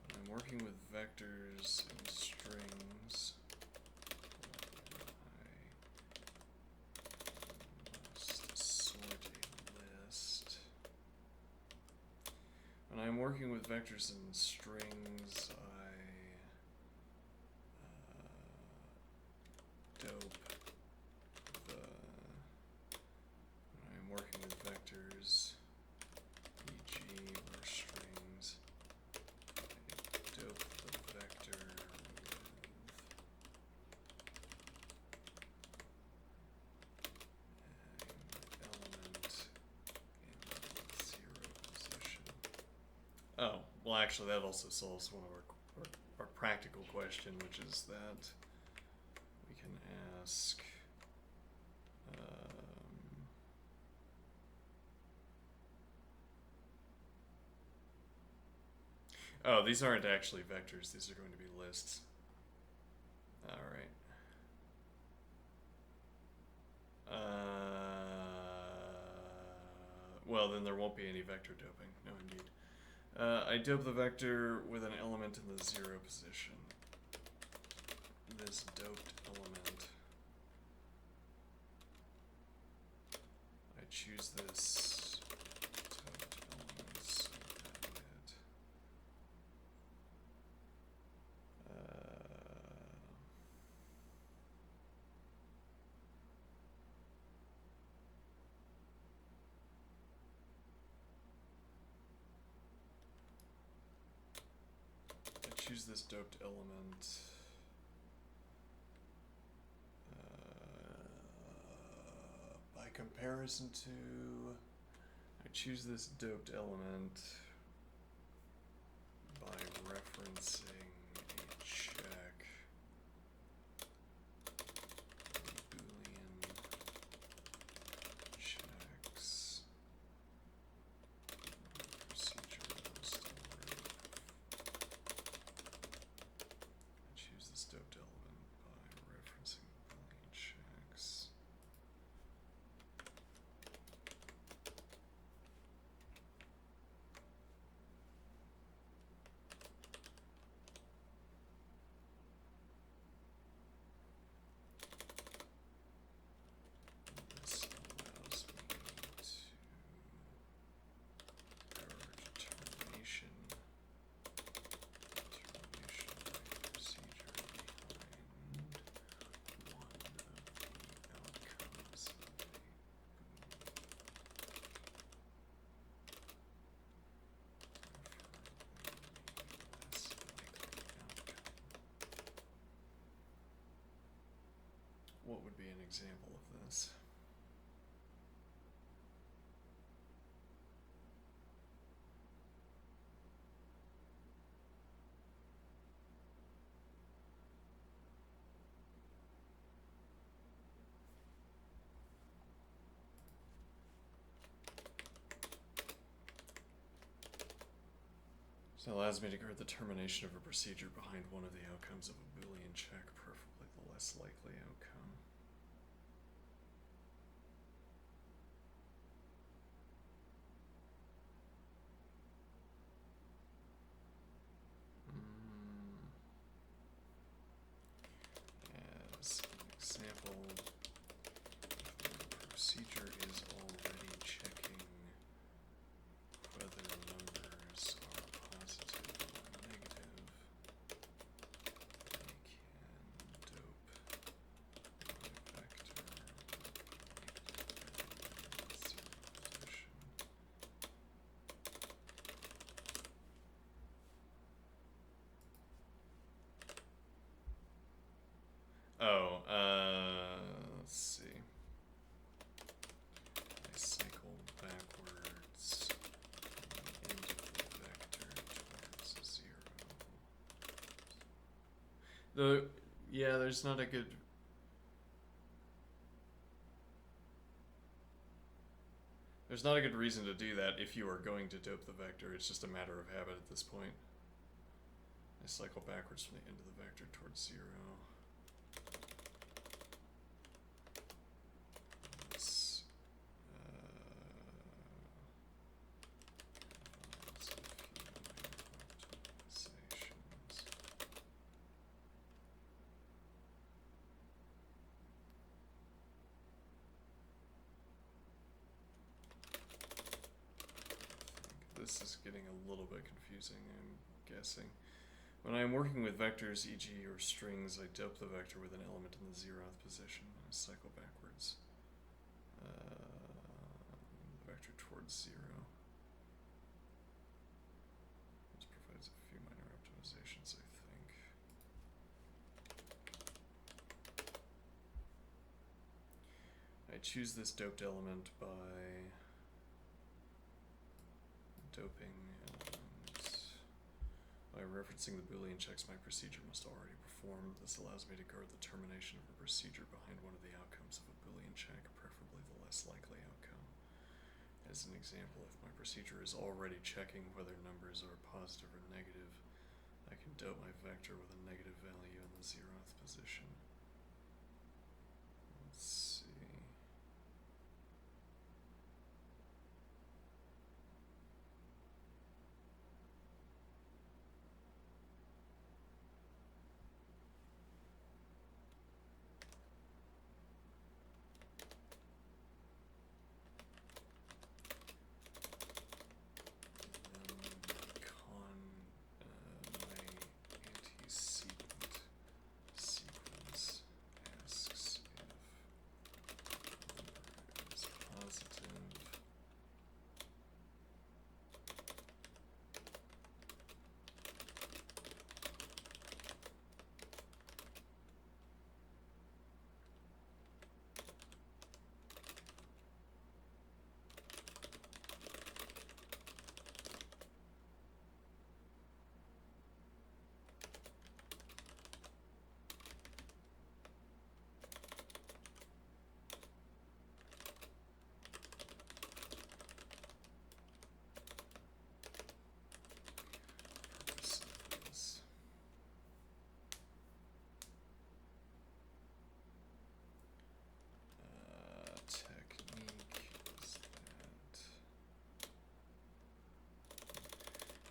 When I'm working with vectors and strings, I must sort a list. When I'm working with vectors and strings, I dope the. When I'm working with vectors, e.g. or strings, I dope the vector with an element in 0 position. Oh, well actually that also solves one of our practical question, which is that we can ask oh, these aren't actually vectors, these are going to be lists. Alright. Well, then there won't be any vector doping. No, indeed. I dope the vector with an element in the 0 position. This doped element. I choose this doped element so that choose this doped element by comparison to. I choose this doped element by referencing a check, Boolean checks. Procedure still root. I choose this doped element by referencing Boolean what would be an example of this? So it allows me to guard the termination of a procedure behind one of the outcomes of a Boolean check, preferably the less likely outcome. As an example, the procedure is already checking whether numbers are positive or negative. I can dope my vector with zero position. Oh, let's see. I cycle backwards from the end of the vector towards 0. Yeah, there's not a good... There's not a good reason to do that if you are going to dope the vector. It's just a matter of habit at this point. I cycle backwards from the end of the vector towards 0. This is getting a little bit confusing, I'm guessing. When I am working with vectors, e.g. or strings, I dope the vector with an element in the 0th position. I cycle backwards the vector towards 0. This provides a few minor optimizations, I think. I choose this doped element by doping by referencing the Boolean checks my procedure must already perform. This allows me to guard the termination of a procedure behind one of the outcomes of a Boolean check, preferably the less likely outcome. As an example, if my procedure is already checking whether numbers are positive or negative, I can dope my vector with a negative value in the 0th position. Let's see.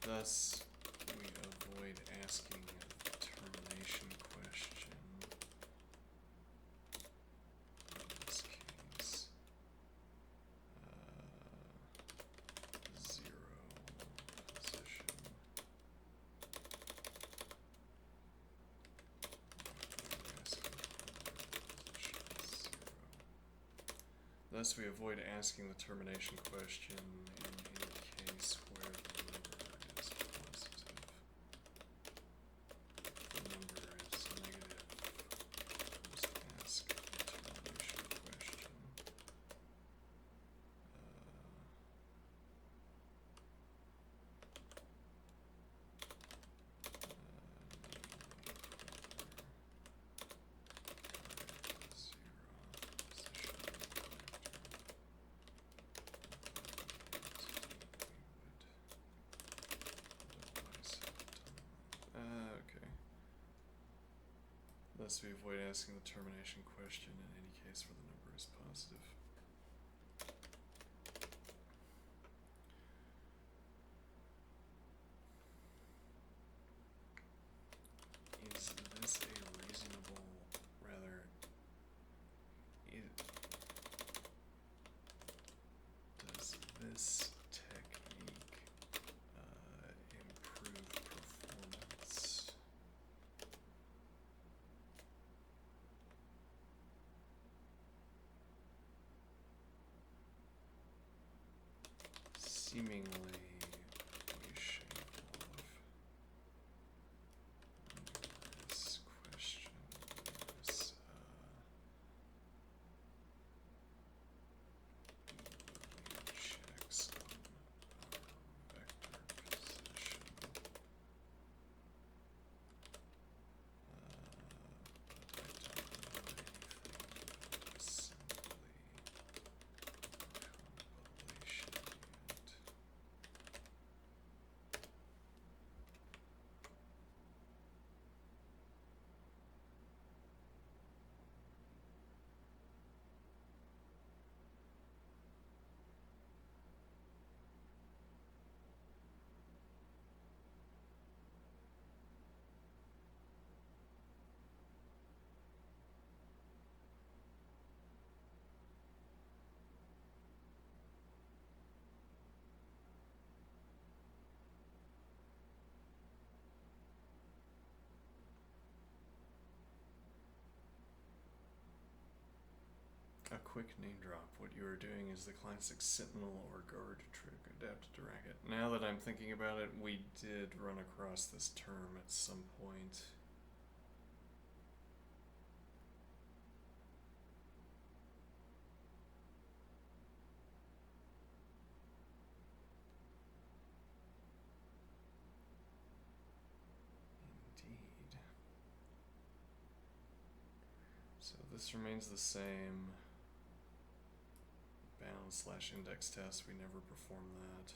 Thus, we avoid asking the termination question. In this case, 0 position. Thus, we avoid asking the termination question in any case where the number is positive. If the number is negative, we must ask the must we avoid asking the termination question in any case where the number is positive. Is this a reasonable, rather, does this technique improve performance? Seemingly, we shave off this question. This, checks on our vector position. But I don't know anything about assembly compilation yet. A quick name drop. What you are doing is the classic Sentinel or guard trick adapted to Racket. Now that I'm thinking about it, we did run across this term at some point. Indeed. So this remains the same. Bound/index test, we never perform that.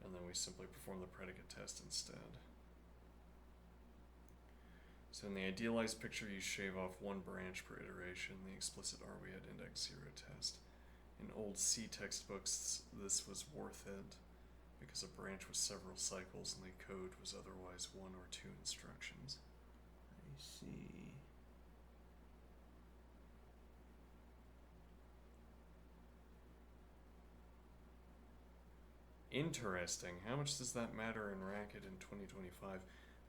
And then we simply perform the predicate test instead. So in the idealized picture, you shave off one branch per iteration, the explicit are we at index 0 test. In old C textbooks, this was worth it because a branch was several cycles and the code was otherwise 1 or 2 instructions. I see. Interesting. How much does that matter in Racket in 2025?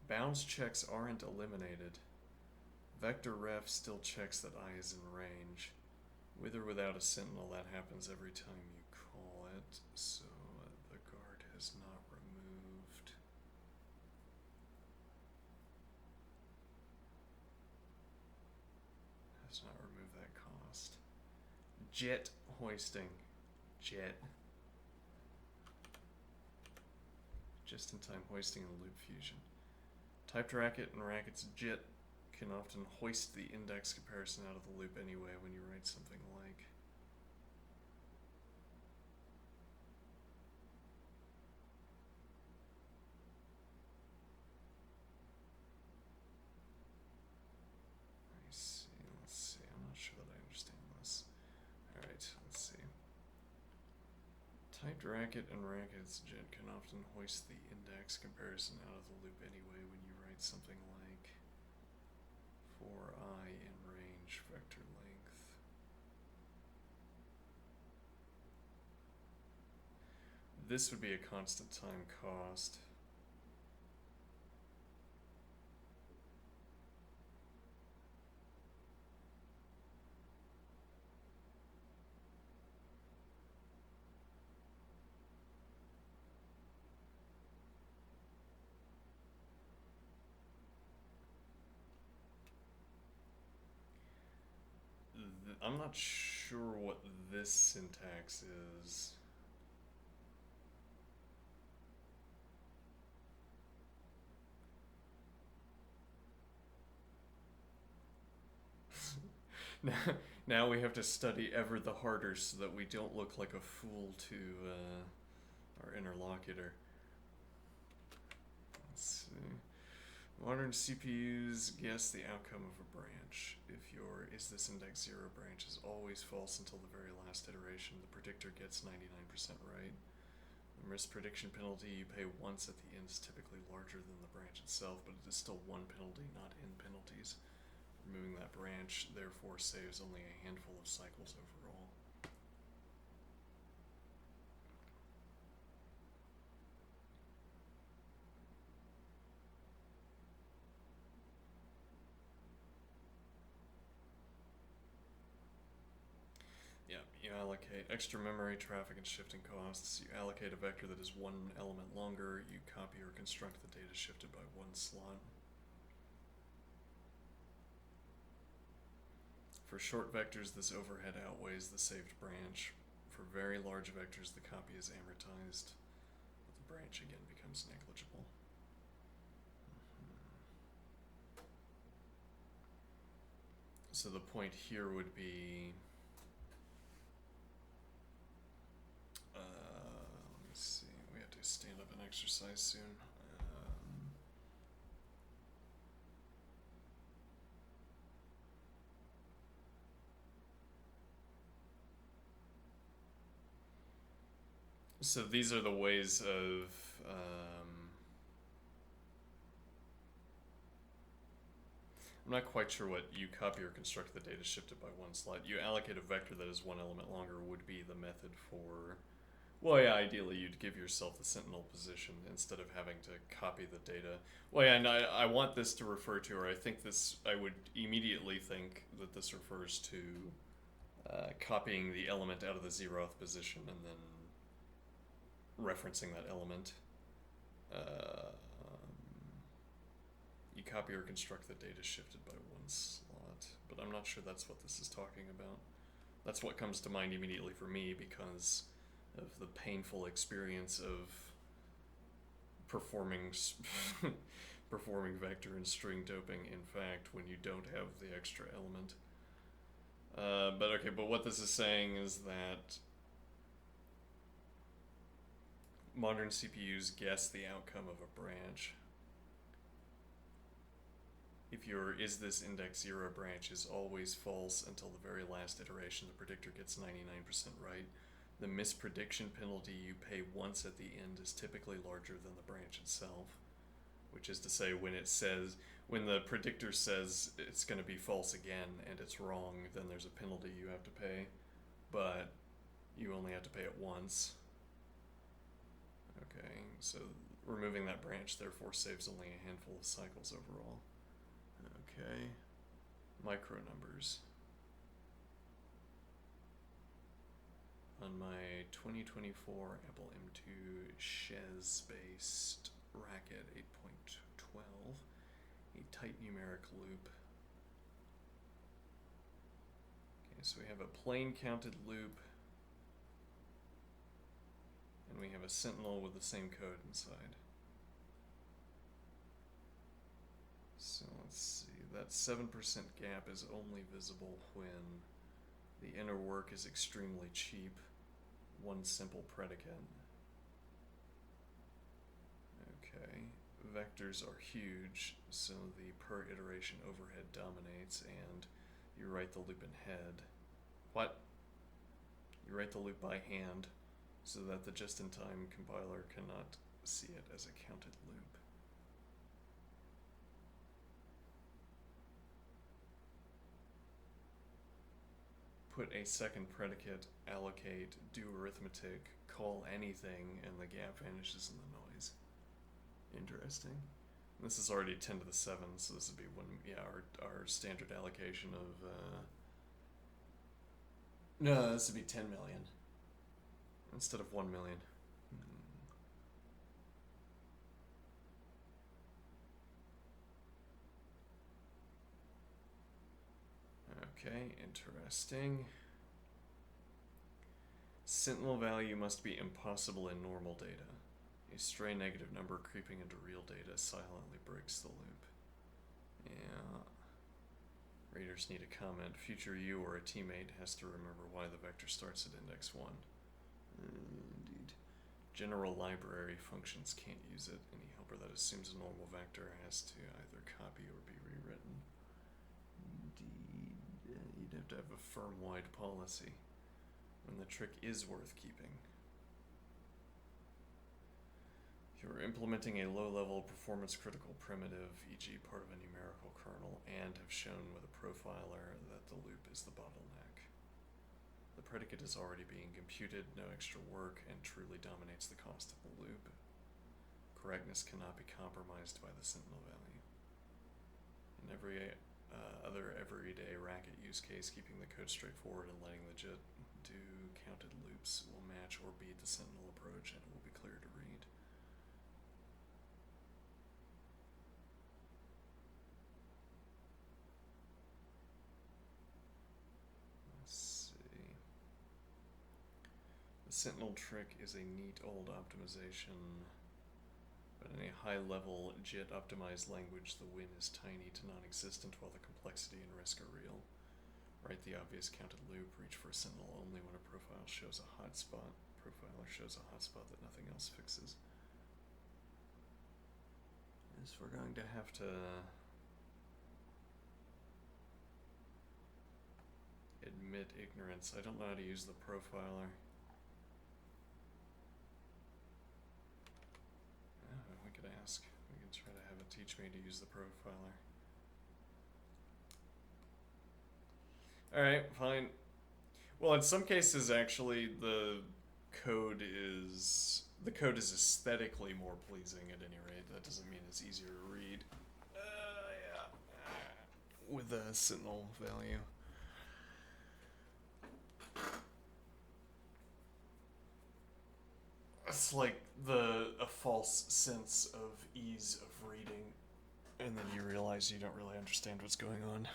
Bounds checks aren't eliminated. Vector ref still checks that I is in range. With or without a sentinel, that happens every time you call it, so the guard has not removed. Has not removed that cost. Jet hoisting. Jet. Just-in-time hoisting and loop fusion. Typed Racket and Racket's JIT can often hoist the index comparison out of the loop anyway when you write something like let's see, I'm not sure that I understand this. Alright, let's see. Typed Racket and Racket's JIT can often hoist the index comparison out of the loop anyway when you write something like for I in range vector length. This would be a constant time cost. I'm not sure what this syntax is. Now we have to study ever the harder so that we don't look like a fool to our interlocutor. Modern CPUs guess the outcome of a branch. If your is this index 0 branch is always false until the very last iteration, the predictor gets 99% right. The risk prediction penalty you pay once at the end is typically larger than the branch itself, but it is still one penalty, not n penalties. Removing that branch therefore saves only a handful of cycles overall. Yeah, you allocate extra memory, traffic, and shifting costs. You allocate a vector that is one element longer. You copy or construct the data shifted by one slot. For short vectors, this overhead outweighs the saved branch. For very large vectors, the copy is amortized, but the branch again becomes negligible. So the point here would be, let me see, we have to stand up and exercise soon. So these are the ways of I'm not quite sure what you copy or construct the data shifted by one slot. You allocate a vector that is one element longer would be the method for, well, yeah, ideally you'd give yourself the sentinel position instead of having to copy the data. Well, yeah, and I want this to refer to, or I think this, I would immediately think that this refers to copying the element out of the zeroth position and then referencing that element. You copy or construct the data shifted by one slot, but I'm not sure that's what this is talking about. That's what comes to mind immediately for me because of the painful experience of performing performing vector and string doping, in fact, when you don't have the extra element. But what this is saying is that modern CPUs guess the outcome of a branch. If your is this index 0 branch is always false until the very last iteration, the predictor gets 99% right. The misprediction penalty you pay once at the end is typically larger than the branch itself, which is to say when the predictor says it's going to be false again and it's wrong, then there's a penalty you have to pay, but you only have to pay it once. Okay, so removing that branch therefore saves only a handful of cycles overall. Okay, micro numbers. On my 2024 Apple M2 Shez-based Racket 8.12, a tight numeric loop. Okay, so we have a plain counted loop, and we have a sentinel with the same code inside. So let's see, that 7% gap is only visible when the inner work is extremely cheap, one simple predicate. Okay, vectors are huge, so the per iteration overhead dominates, and you write the loop in head. What? You write the loop by hand, so that the just-in-time compiler cannot see it as a counted loop. Put a second predicate, allocate, do arithmetic, call anything, and the gap vanishes in the noise. Interesting. This is already 10 to the 7, so this would be our standard allocation of, no, this would be 10 million instead of 1 million. Okay, interesting. Sentinel value must be impossible in normal data. A stray negative number creeping into real data silently breaks the loop. Yeah. Readers need a comment. Future you or a teammate has to remember why the vector starts at index 1. Indeed. General library functions can't use it. Any helper that assumes a normal vector has to either copy or be rewritten. Indeed, you'd have to have a firm-wide policy when the trick is worth keeping. If you're implementing a low-level performance-critical primitive, e.g. part of a numerical kernel, and have shown with a profiler that the loop is the bottleneck. The predicate is already being computed, no extra work, and truly dominates the cost of the loop. Correctness cannot be compromised by the Sentinel value. In every other everyday Racket use case, keeping the code straightforward and letting the JIT do counted loops will match or beat the Sentinel approach, and it will be clear to read. Let's see. The Sentinel trick is a neat old optimization, but in a high-level JIT optimized language, the win is tiny to non-existent while the complexity and risk are real. Write the obvious counted loop, reach for a Sentinel only when a profiler shows a hotspot that nothing else fixes. Yes, we're going to have to admit ignorance. I don't know how to use the profiler. We could ask. We can try to have it teach me to use the profiler. Alright, fine. Well, in some cases, actually, the code is aesthetically more pleasing at any rate. That doesn't mean it's easier to read. With a Sentinel value. It's like a false sense of ease of reading, and then you realize you don't really understand what's going on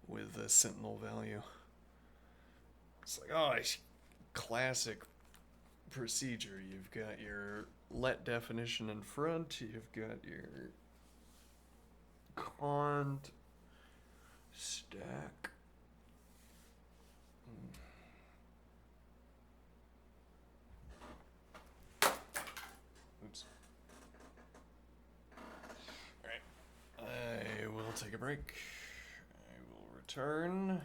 with the Sentinel value. It's like, oh, classic procedure. You've got your let definition in front, you've got your cont stack. Oops. Alright. I will take a break. I will return.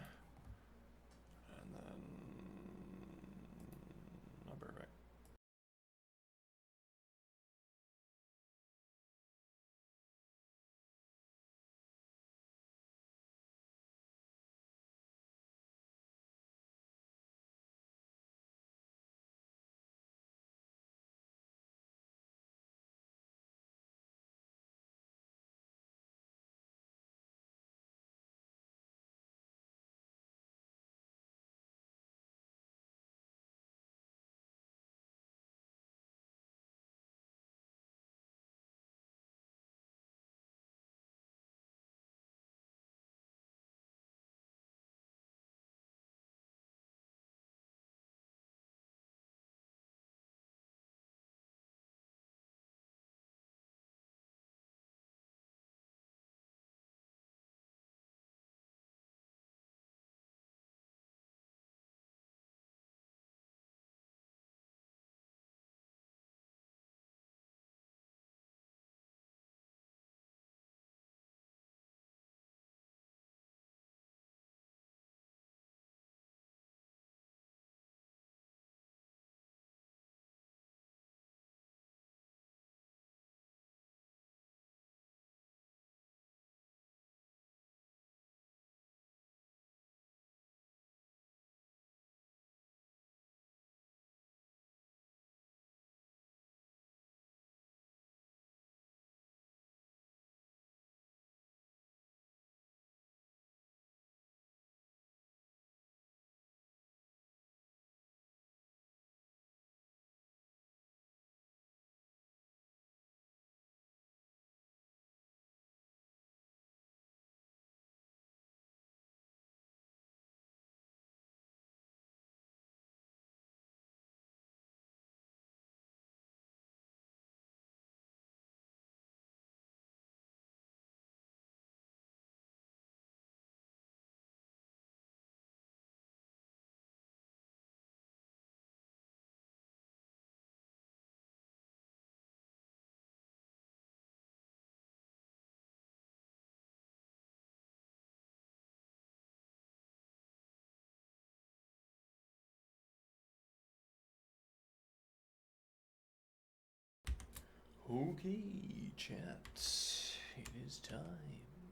Okay, chat. It is time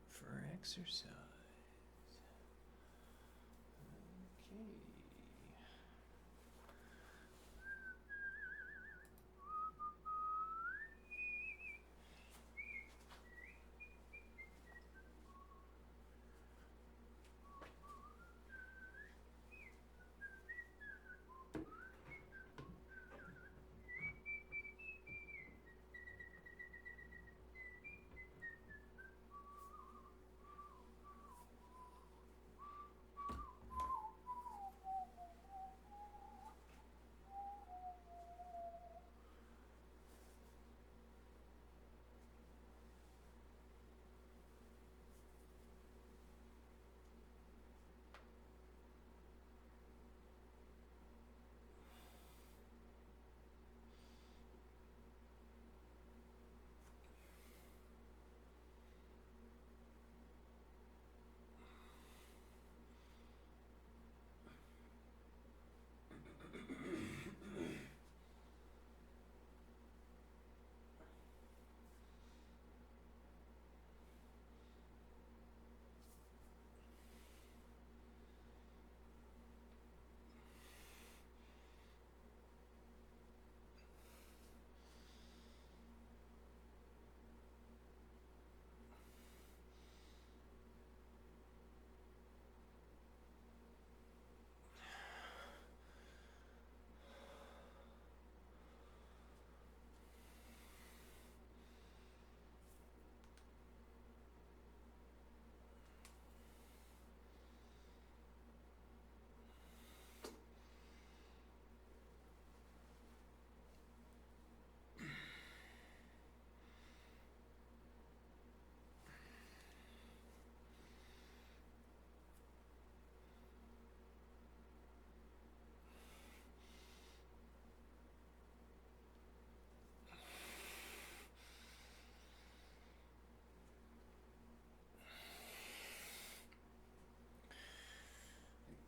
for exercise. Okay.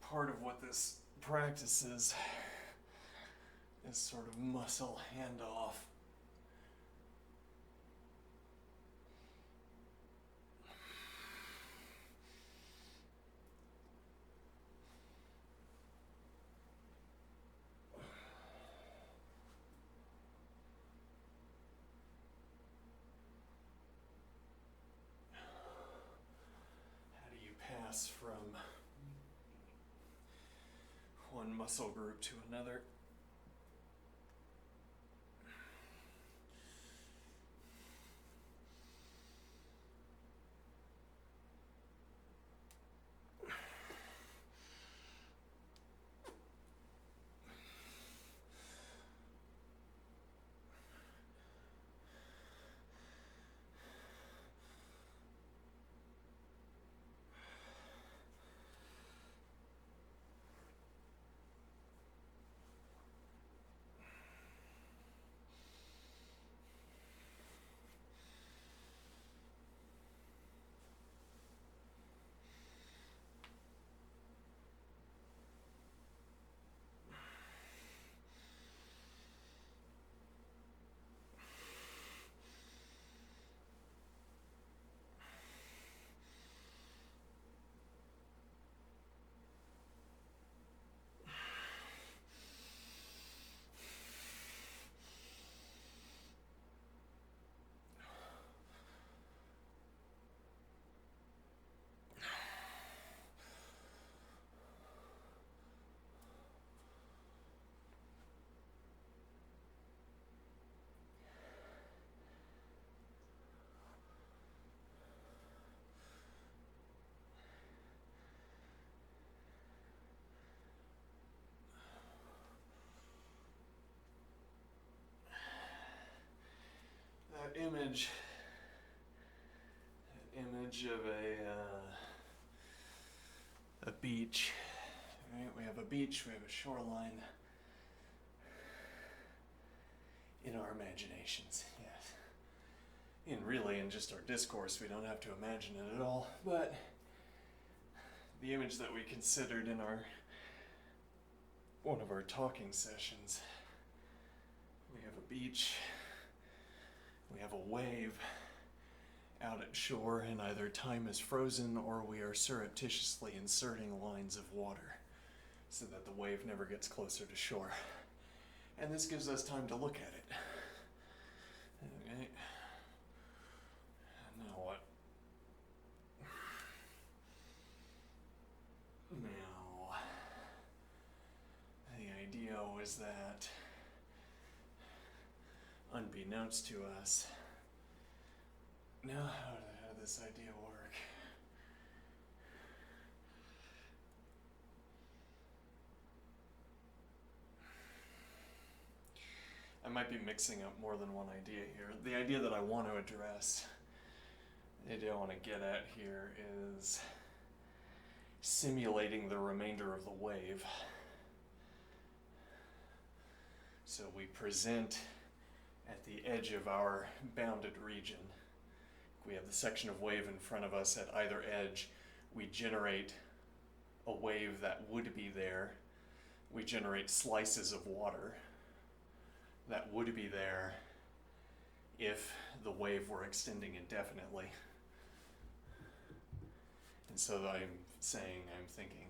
Part of what this practice is sort of muscle handoff. How do you pass from one muscle group to another? That image of a beach. Right? We have a beach, we have a shoreline in our imaginations. Yes. Really, in just our discourse, we don't have to imagine it at all. But the image that we considered in one of our talking sessions, we have a beach. We have a wave out at shore, and either time is frozen or we are surreptitiously inserting lines of water so that the wave never gets closer to shore. And this gives us time to look at it. Okay. Now what? Now, the idea was that, unbeknownst to us, now how did this idea work? I might be mixing up more than one idea here. The idea that I want to address, the idea I want to get at here is simulating the remainder of the wave. So we present at the edge of our bounded region. We have the section of wave in front of us at either edge. We generate a wave that would be there. We generate slices of water that would be there if the wave were extending indefinitely. And so I'm thinking,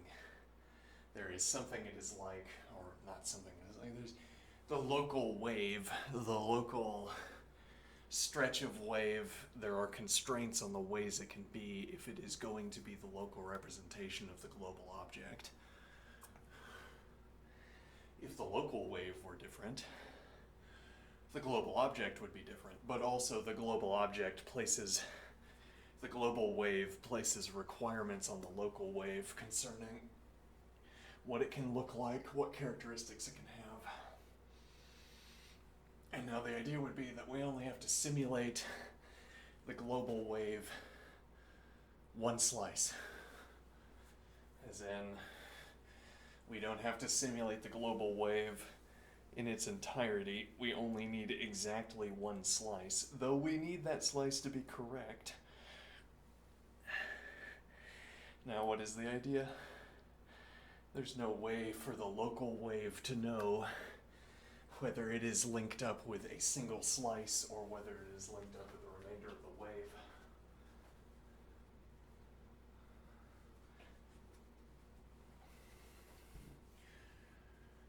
there is something it is like, or not something it is like, there's the local wave, the local stretch of wave. There are constraints on the ways it can be if it is going to be the local representation of the global object. If the local wave were different, the global object would be different, but also the global wave places requirements on the local wave concerning what it can look like, what characteristics it can have. And now the idea would be that we only have to simulate the global wave one slice. As in, we don't have to simulate the global wave in its entirety. We only need exactly one slice, though we need that slice to be correct. Now, what is the idea? There's no way for the local wave to know whether it is linked up with a single slice or whether it is linked up with the remainder of the wave.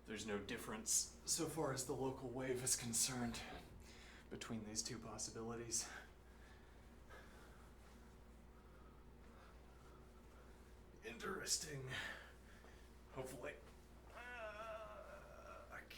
There's no difference, so far as the local wave is concerned, between these two possibilities. Interesting. Hopefully. Okay.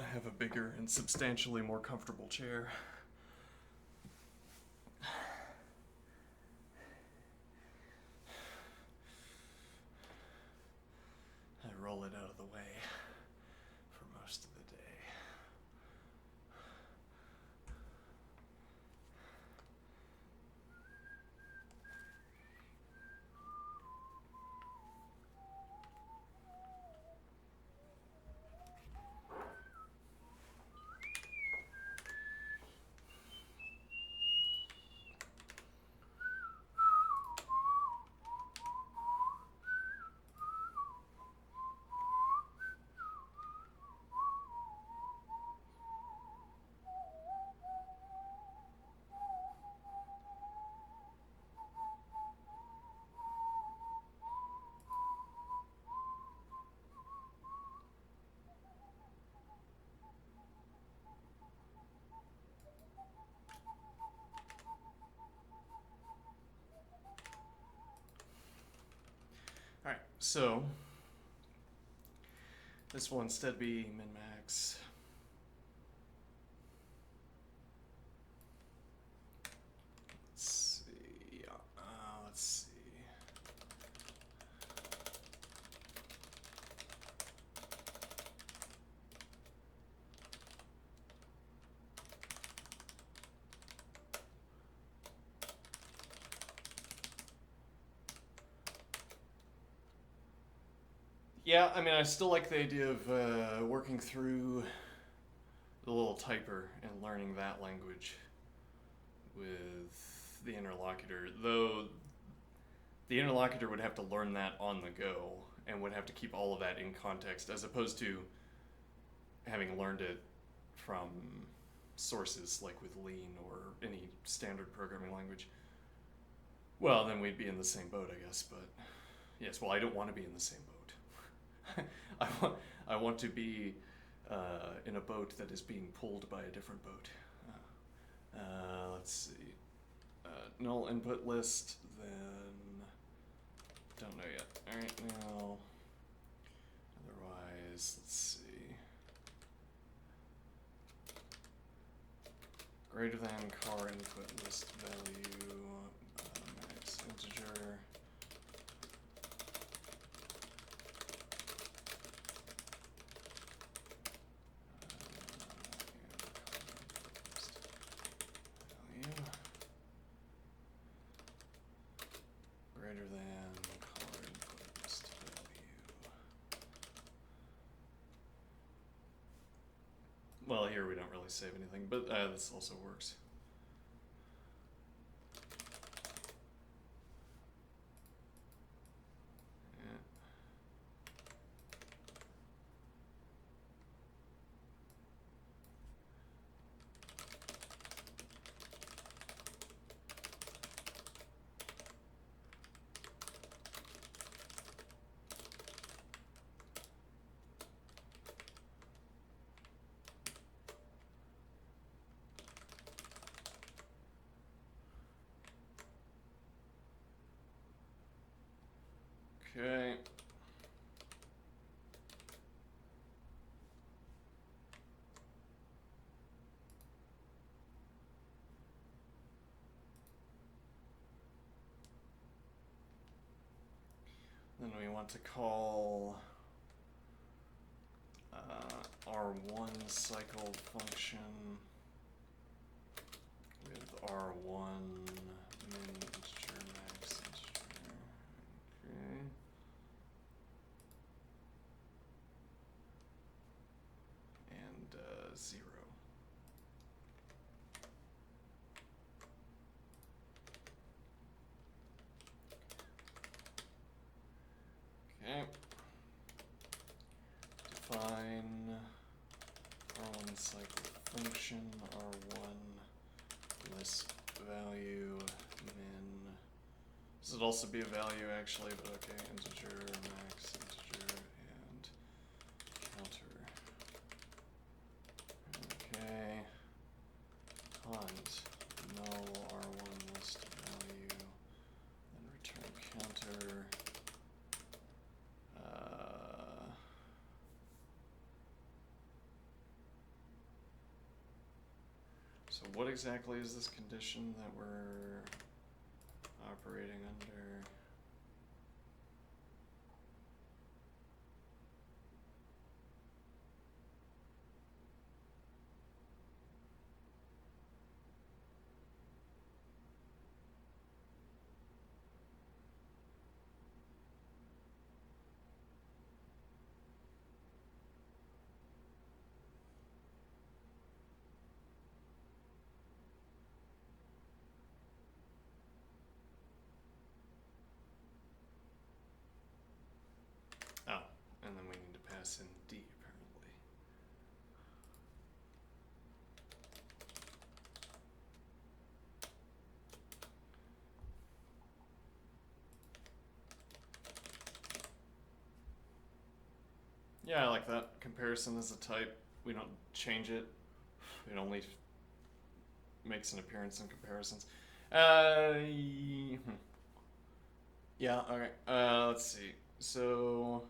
have a bigger and substantially more comfortable chair. I roll it out of the way for most of the day. Alright, so this will instead be min-max. Let's see. Let's see. Yeah, I mean, I still like the idea of working through the little typer and learning that language with the interlocutor, though the interlocutor would have to learn that on the go and would have to keep all of that in context, as opposed to having learned it from sources like with Lean or any standard programming language. Well, then we'd be in the same boat, I guess, but yes, well, I don't want to be in the same boat. I want to be in a boat that is being pulled by a different boat. Let's see. Null input list, then don't know yet. Alright, now otherwise, let's see. Greater than car input list value, max integer. Greater than car input list value. Well, here we don't really save anything, but this also works. Okay. Then we want to call our one cycle function with R1 min integer max integer. Okay. And 0. Okay. Define R1 cycle function, R1 list value min. This would also be a value actually, but okay, integer, max, integer, and counter. Okay. Hunt null R1 list value, then return counter. So what exactly is this condition that we're operating under? Oh, and then we need to pass in D, apparently. Yeah, I like that. Comparison is a type. We don't change it. It only makes an appearance in comparisons. Yeah, alright. Let's see. So...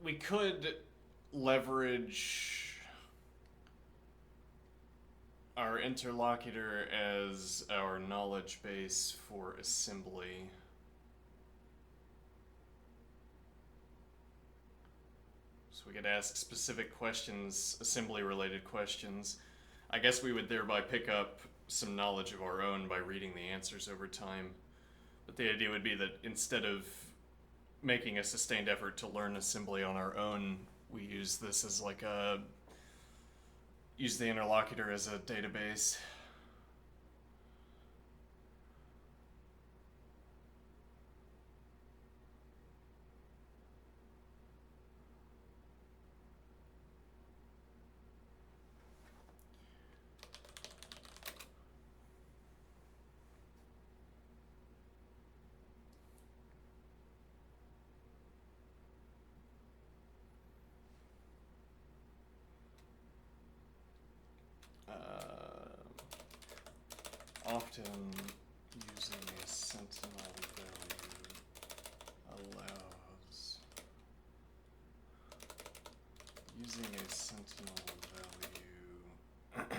we could leverage our interlocutor as our knowledge base for assembly. So we could ask specific questions, assembly-related questions. I guess we would thereby pick up some knowledge of our own by reading the answers over time. But the idea would be that instead of making a sustained effort to learn assembly on our own, we use this as like a... use the interlocutor as a database. Often using a sentinel value allows using a sentinel value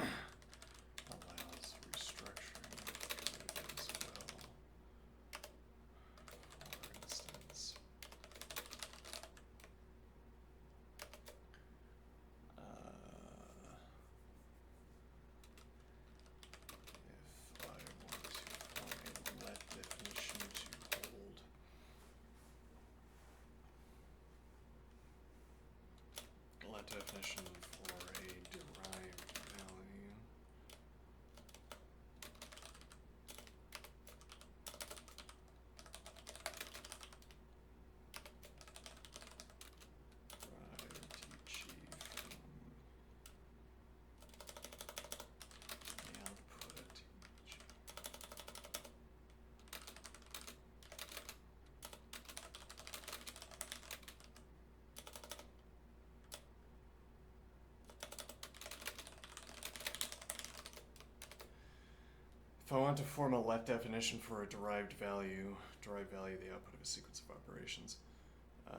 allows restructuring of code as well. For instance, if I want to form a let definition to hold let definition for a derived value. Derived TG from the output TG. If I want to form a let definition for a derived value, the output of a sequence of operations, where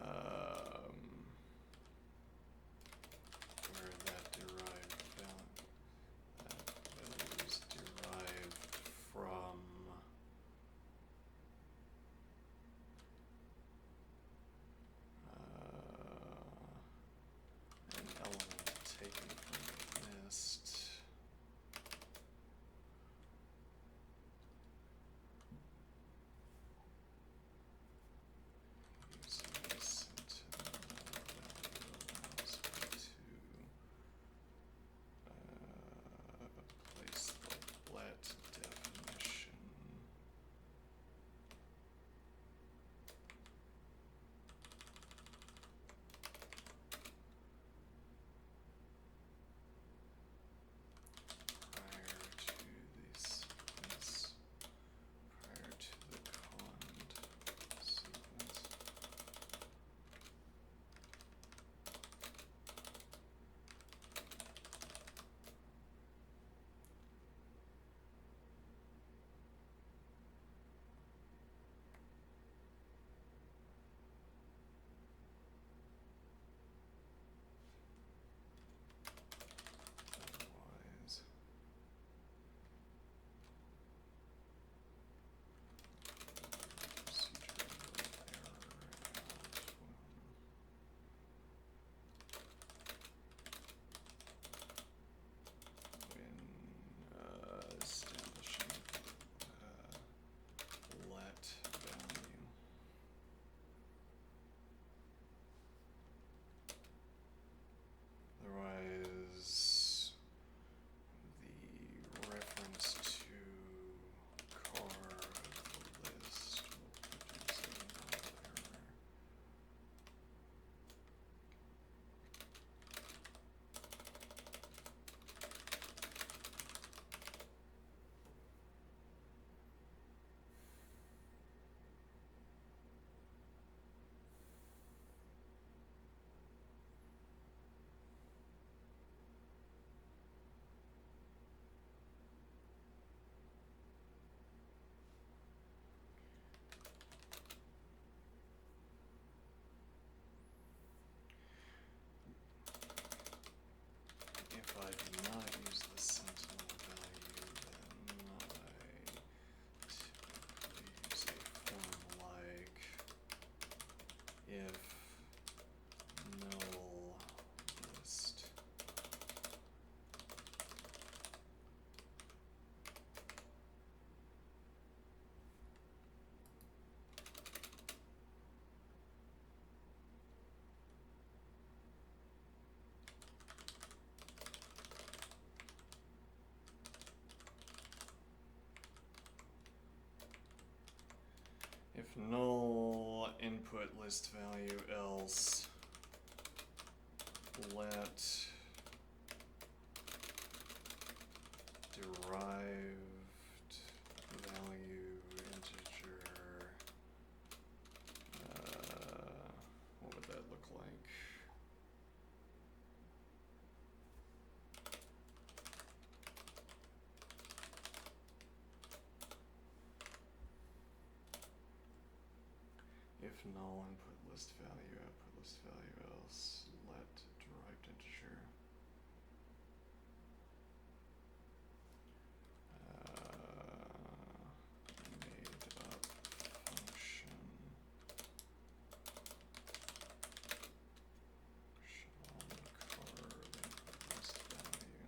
that value is derived from an element taken from null input list value else let derived value integer, what would that look like? If null input list value, output list value else, let derived integer. Made up function shall record input list value.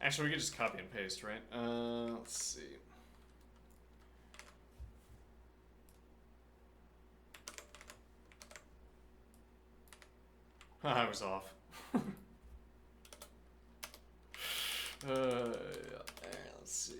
Actually, we could just copy and paste, right? Let's see. I was off. Let's see.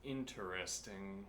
interesting.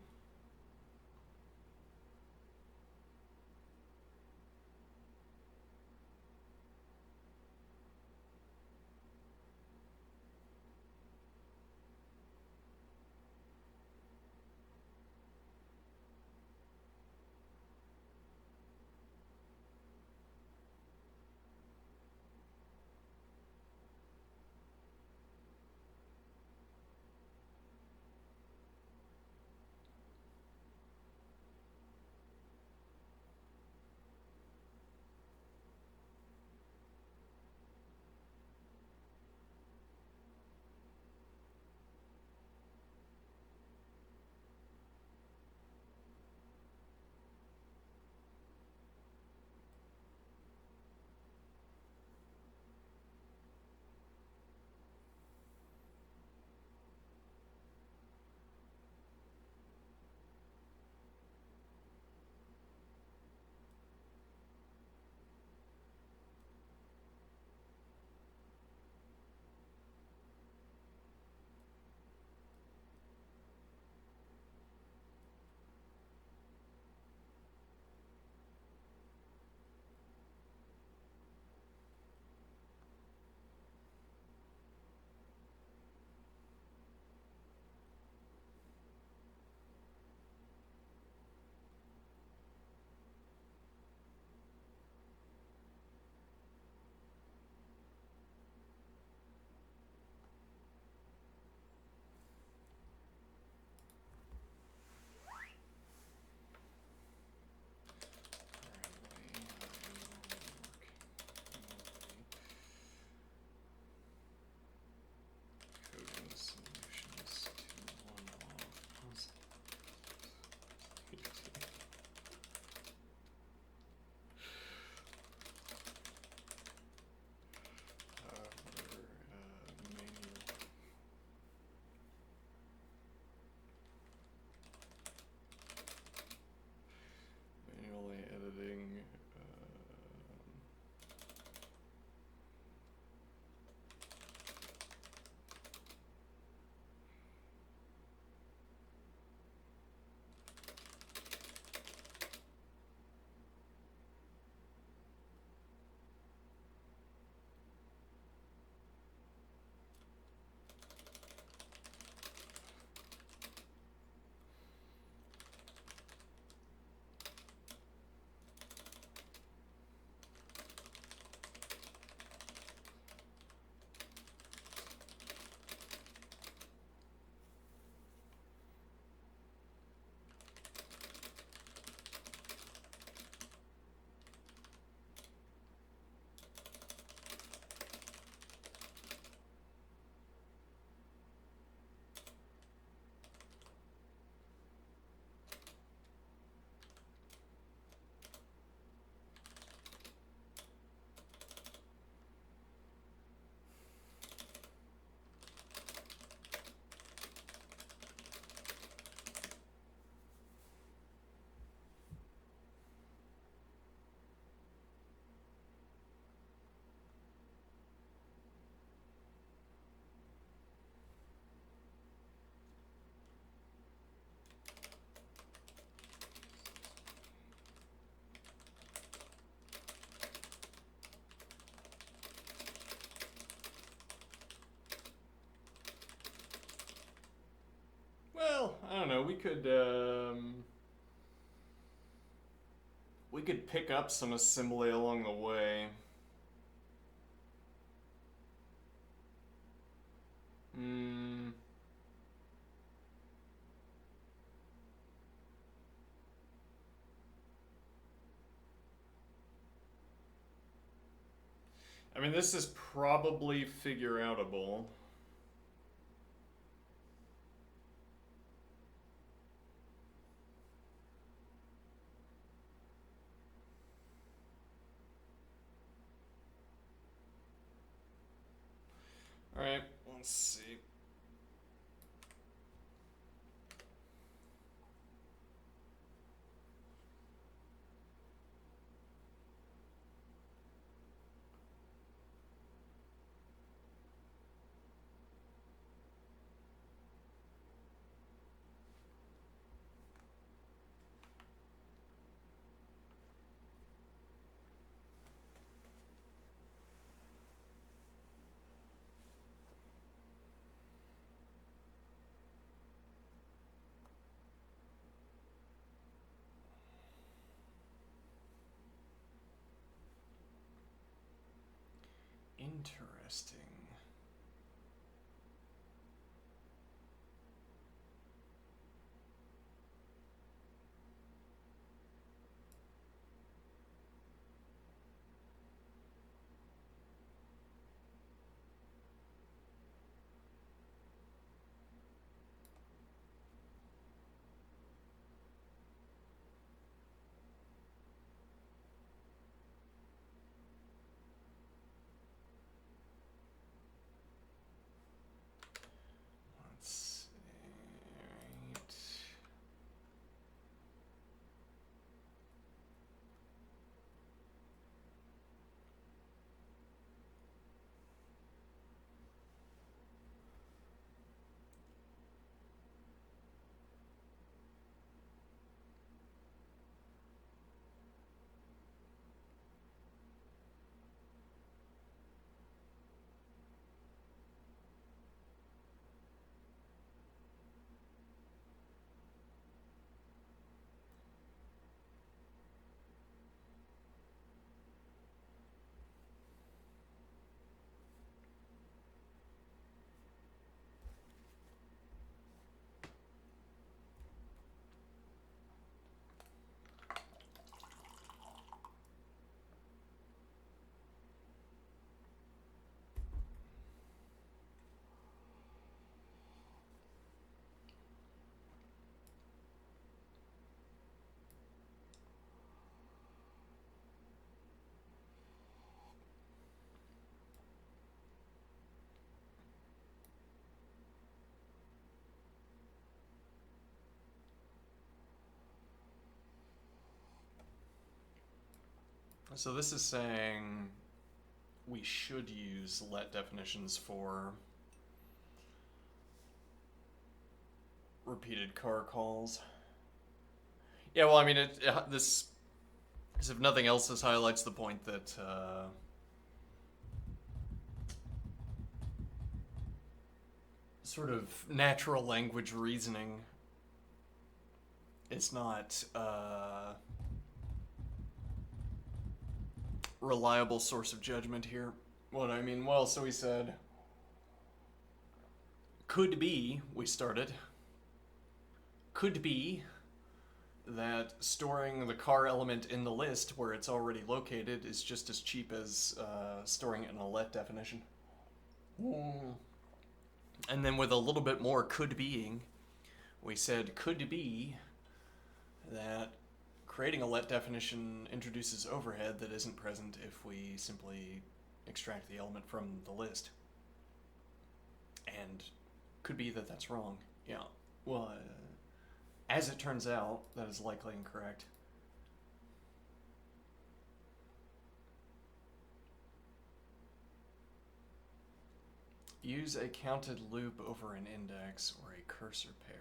Manually editing. Well, I don't know. We could pick up some assembly along the way. Hmm. I mean, this is probably figure outable. Alright, let's see. Interesting. Let's see. Right. So this is saying we should use let definitions for repeated car calls. Yeah, well, I mean, this, if nothing else, this highlights the point that sort of natural language reasoning is not reliable source of judgment here. What I mean, well, so we said could be, we started, could be that storing the car element in the list where it's already located is just as cheap as storing it in a let definition. And then with a little bit more could being, we said could be that creating a let definition introduces overhead that isn't present if we simply extract the element from the list. And could be that that's wrong. Yeah. Well, as it turns out, that is likely incorrect. Use a counted loop over an index or a cursor pair.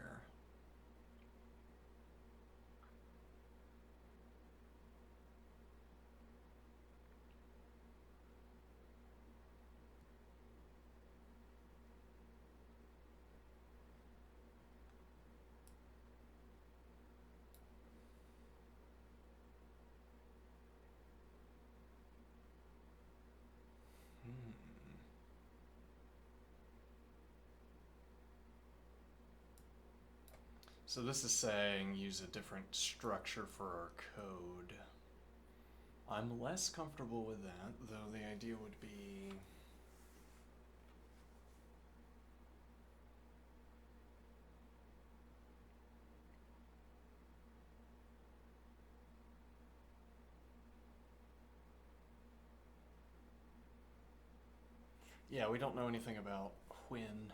So this is saying use a different structure for our code. I'm less comfortable with that, though the idea would be... Yeah, we don't know anything about when.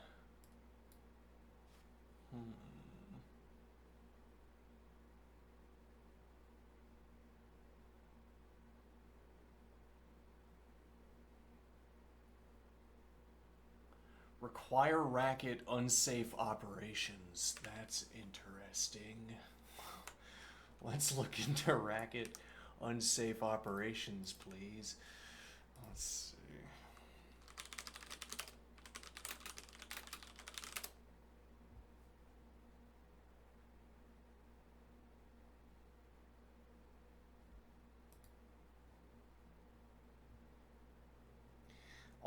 Require Racket unsafe operations. That's interesting. Let's look into Racket unsafe operations, please. Let's see.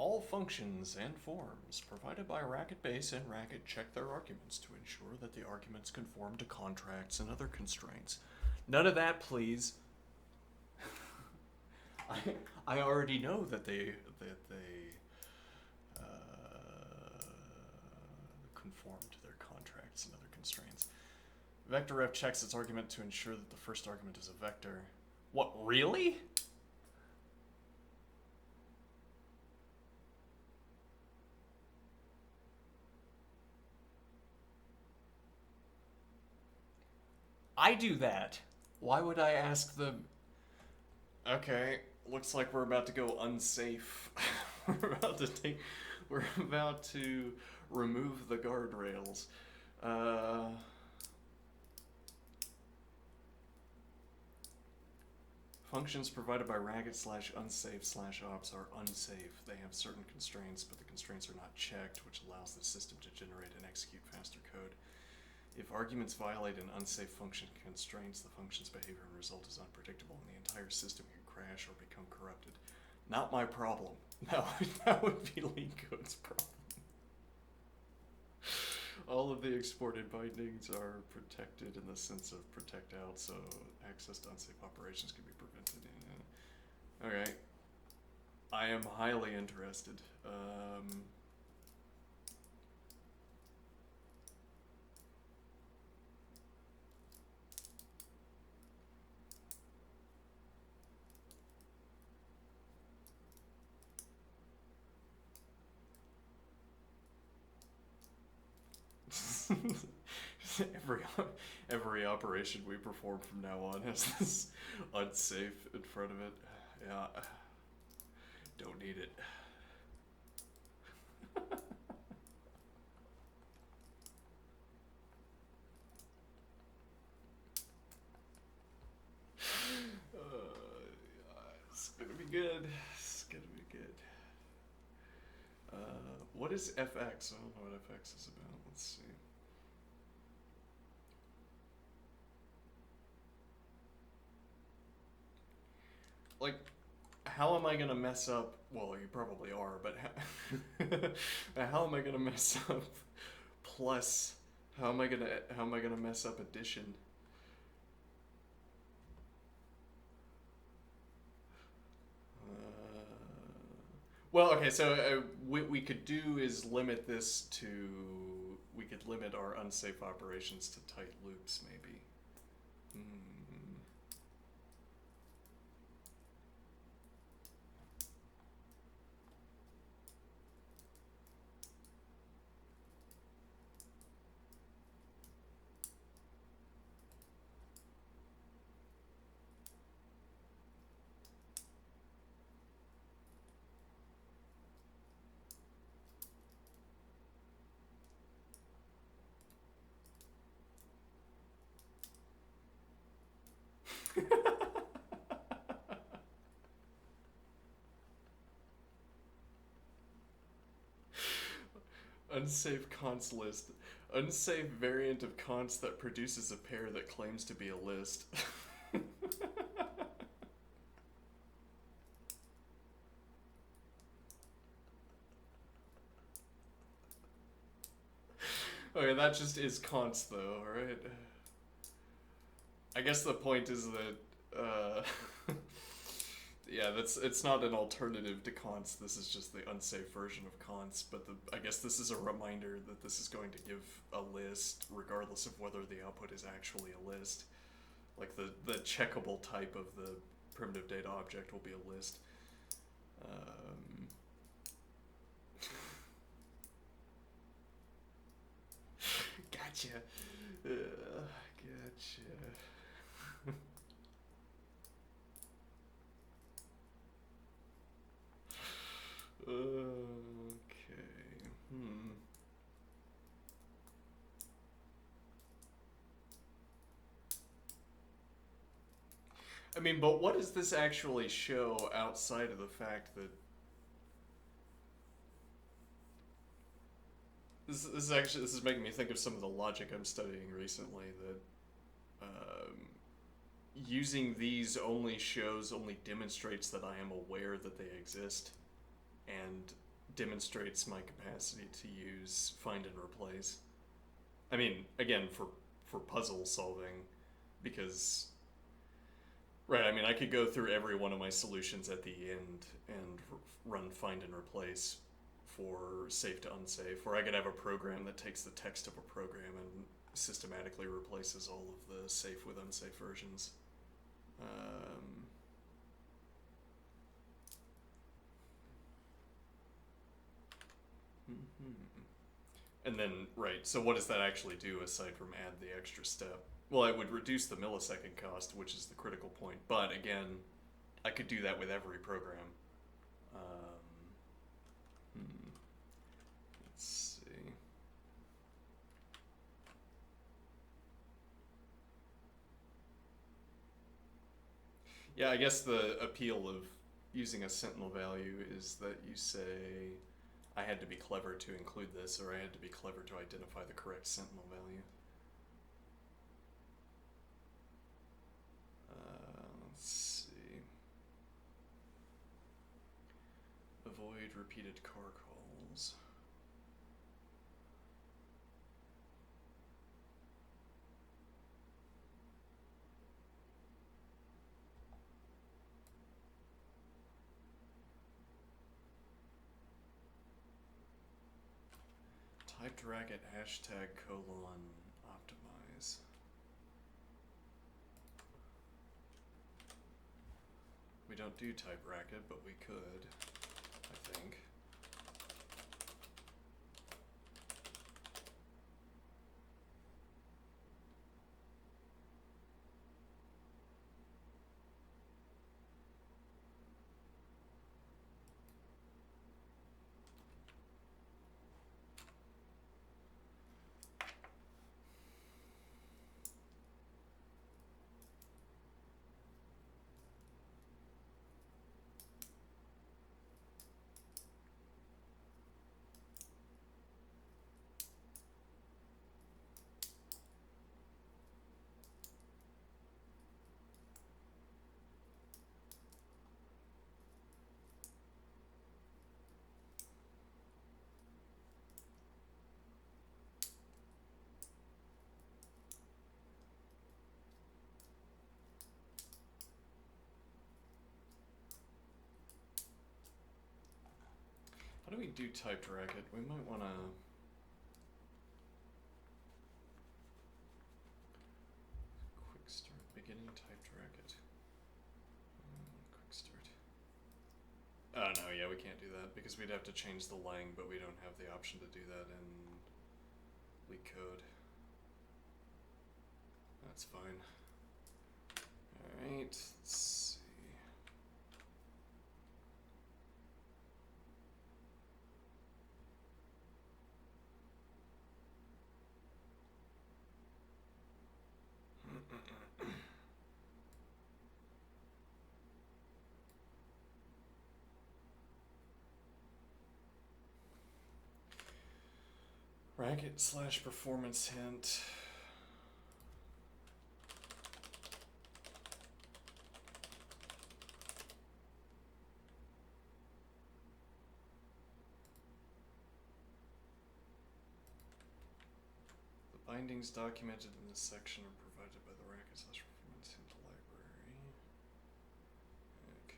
All functions and forms provided by Racket Base and Racket check their arguments to ensure that the arguments conform to contracts and other constraints. None of that, please. I already know that they conform to their contracts and other constraints. VectorRef checks its argument to ensure that the first argument is a vector. What, really? I do that. Why would I ask the... Okay, looks like we're about to go unsafe. We're about to remove the guardrails. Functions provided by Racket/unsafe/ops are unsafe. They have certain constraints, but the constraints are not checked, which allows the system to generate and execute faster code. If arguments violate an unsafe function constraints, the function's behavior and result is unpredictable, and the entire system can crash or become corrupted. Not my problem. No, that would be leetcode's problem. All of the exported bindings are protected in the sense of protect out, so access to unsafe operations can be prevented. Okay. I am highly interested. every operation we perform from now on has this unsafe in front of it. Yeah, don't need it. It's gonna be good. It's gonna be good. What is FX? I don't know what FX is about. Let's see. Like, how am I gonna mess up? Well, you probably are, but how am I gonna mess up? Plus, how am I gonna mess up addition? Well, okay, so what we could do is limit this to. We could limit our unsafe operations to tight loops, maybe. Unsafe const list. Unsafe variant of const that produces a pair that claims to be a list. Okay, that just is const though, right? I guess the point is that, yeah, it's not an alternative to const. This is just the unsafe version of const. But I guess this is a reminder that this is going to give a list, regardless of whether the output is actually a list. Like the checkable type of the primitive data object will be a list. Gotcha. Gotcha. Okay. I mean, but what does this actually show outside of the fact that this is making me think of some of the logic I'm studying recently, that using these only demonstrates that I am aware that they exist, and demonstrates my capacity to use find and replace. I mean, again, for puzzle solving, because right, I mean, I could go through every one of my solutions at the end and run find and replace for safe to unsafe, or I could have a program that takes the text of a program and systematically replaces all of the safe with unsafe versions. And then, right, so what does that actually do aside from add the extra step? Well, it would reduce the millisecond cost, which is the critical point. But again, I could do that with every program. Let's see. Yeah, I guess the appeal of using a sentinel value is that you say, I had to be clever to include this, or I had to be clever to identify the correct sentinel value. Let's see. Avoid repeated car calls. Typed Racket hashtag colon optimize. We don't do type Racket, but we could, I think. How do we do typed Racket? We might want to... Quick start, beginning typed Racket. Quick start. Oh no, yeah, we can't do that because we'd have to change the lang, but we don't have the option to do that in leetcode. That's fine. Alright, let's see. Racket / performance hint. The bindings documented in this section are provided by the Racket / performance hint library. Okay.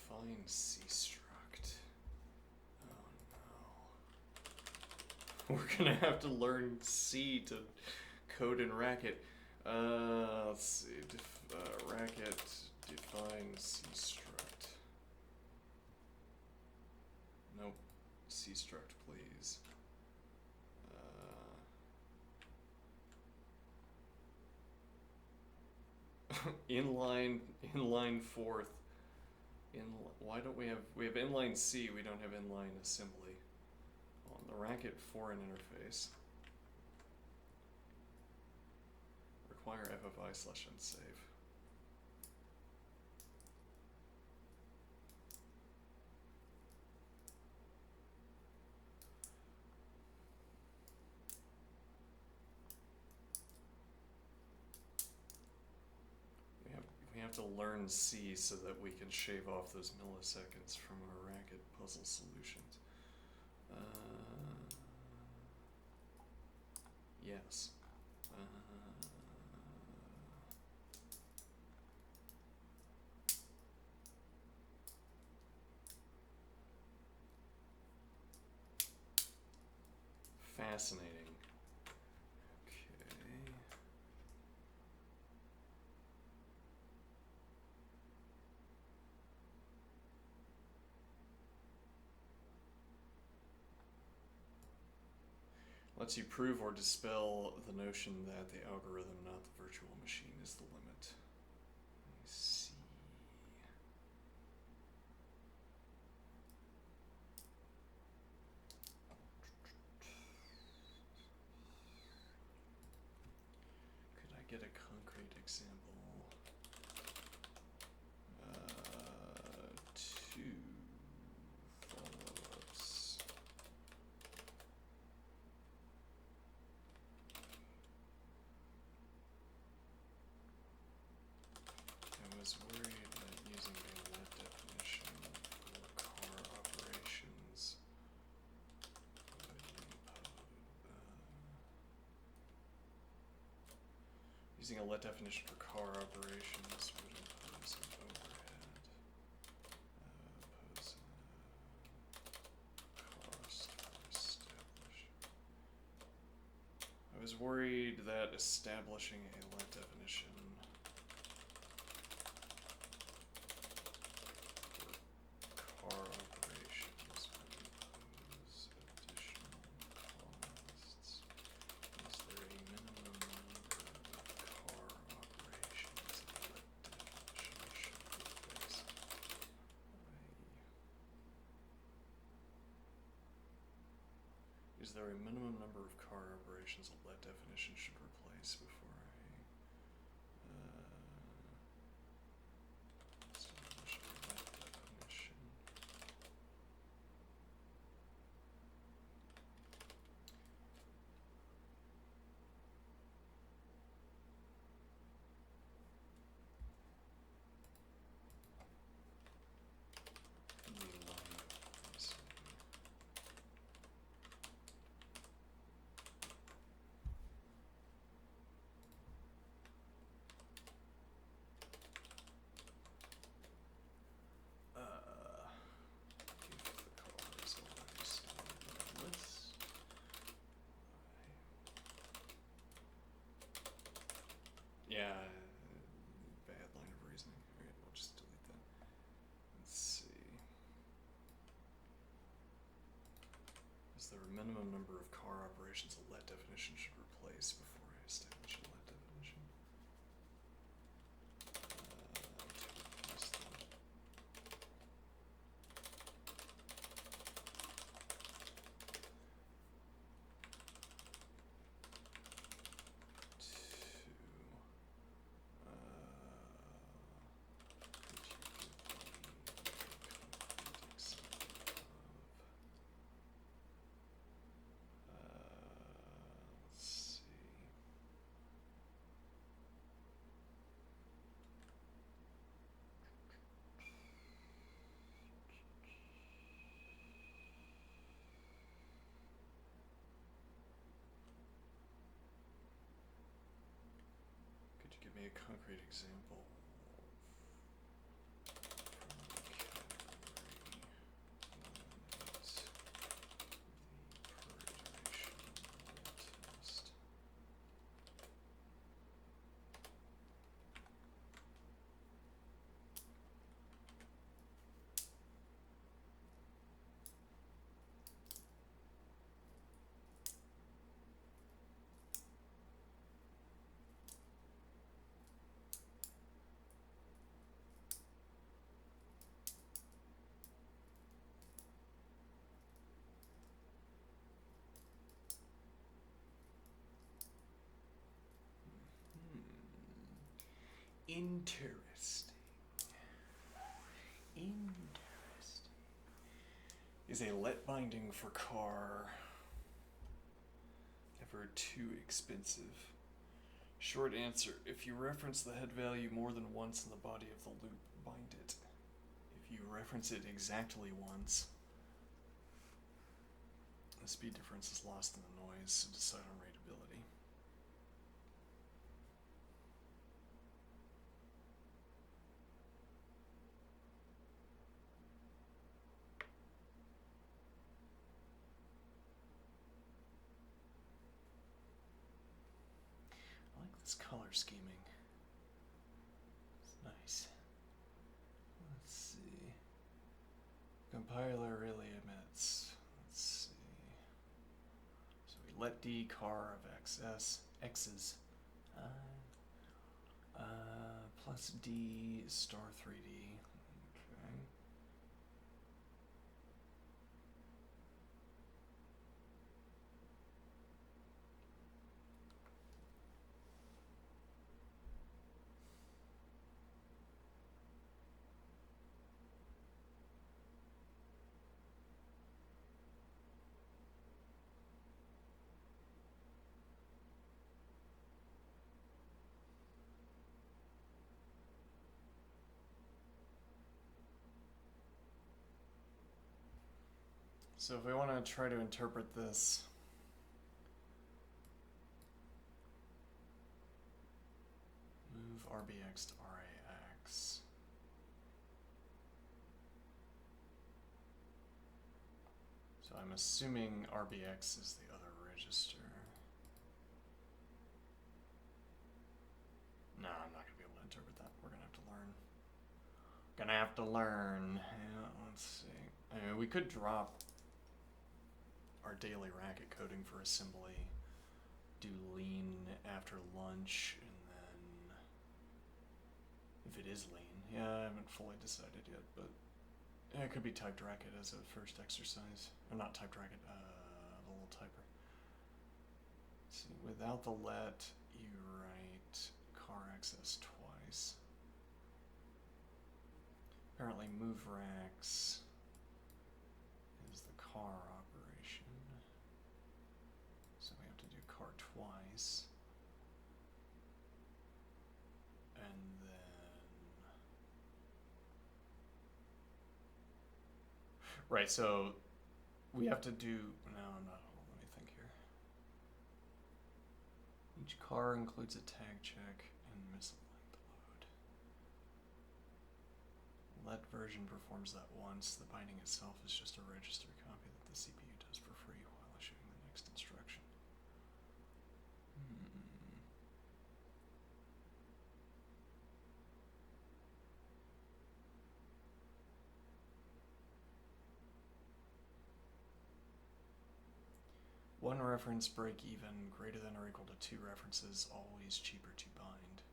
Define C struct. Oh no. We're gonna have to learn C to code in Racket. Let's see. Racket define C struct. Nope. C struct, please. Inline fourth. Why don't we have inline C? We don't have inline assembly on the Racket foreign interface. Require FFI/unsave. We have to learn C so that we can shave off those milliseconds from our Racket puzzle solutions. Yes. Fascinating. Okay. Lets you prove or dispel the notion that the algorithm, not the virtual machine, is the limit. Let me see. Could I get a concrete example? Two follow-ups. I was worried that using a let definition for car operations would using a let definition for car operations would impose an overhead, impose a cost for establishing. I was worried that establishing a let definition for car operations would impose additional costs. Is there a minimum number of car operations that let definition should replace? Is there a minimum number of car operations a let definition should replace before I establish a let definition? Yeah, bad line of reasoning. Alright, we'll just delete that. Let's see. Is there a minimum number of car operations a let definition should replace before I establish a let definition? Give me a concrete example from the category. Interesting. Is a let binding for car ever too expensive? Short answer, if you reference the head value more than once in the body of the loop, bind it. If you reference it exactly once, the speed difference is lost in the noise, so decide on rateability. I like this color scheming. It's nice. Let's see. Compiler really emits. Let's see. So we let D car of x's plus D star 3D. Okay. So if we want to try to interpret this, move RBX to RAX. So I'm assuming RBX is the other register. No, I'm not going to be able to interpret that. We're going to have to learn. Gonna have to learn. Yeah, let's see. I mean, we could drop our daily racket coding for assembly, do lean after lunch, and then if it is lean, yeah, I haven't fully decided yet, but it could be typed racket as a first exercise, or not typed racket, the little typer. Let's see, without the let, you write car access twice. Apparently move racks is the car operation. So we have to do car twice. And then... Right, so we have to do... No, I'm not... Let me think here. Each car includes a tag check and missile length load. Let version performs that once. The binding itself is just a register copy that the CPU does for free while issuing the next instruction. One reference break even, greater than or equal to two references, always cheaper to bind.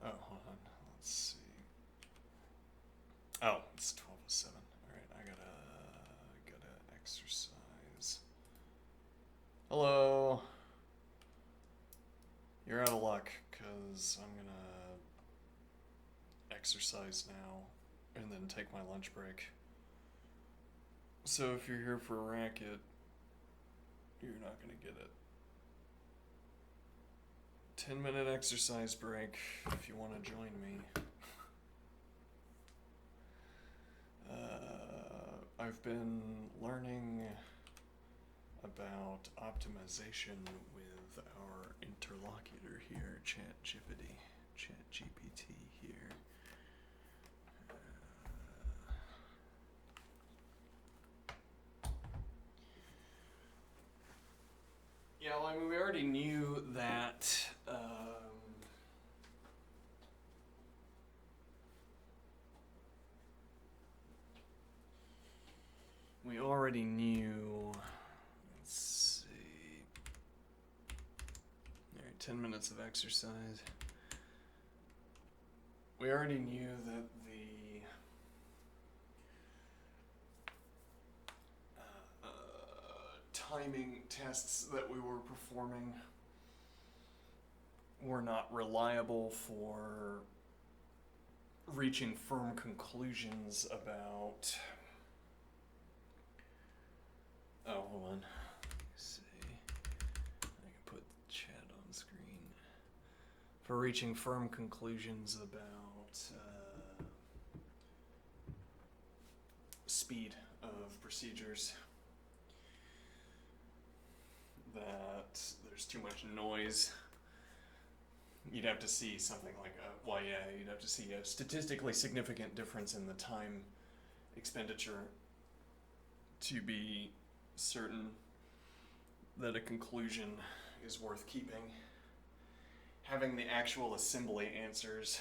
Oh, hold on. Let's see. Oh, it's 12:07. Alright, I gotta exercise. Hello. You're out of luck, because I'm gonna exercise now and then take my lunch break. So if you're here for a racket, you're not gonna get it. 10-minute exercise break if you want to join me. I've been learning about optimization with our interlocutor here, ChatGPT here. Yeah, well, I mean, we already knew that already knew. Let's see. All right, 10 minutes of exercise. We already knew that the timing tests that we were performing were not reliable for reaching firm conclusions about. Oh, hold on. Let's see. I can put the chat on screen. For reaching firm conclusions about speed of procedures. That there's too much noise. You'd have to see something like you'd have to see a statistically significant difference in the time expenditure to be certain that a conclusion is worth keeping. Having the actual assembly answers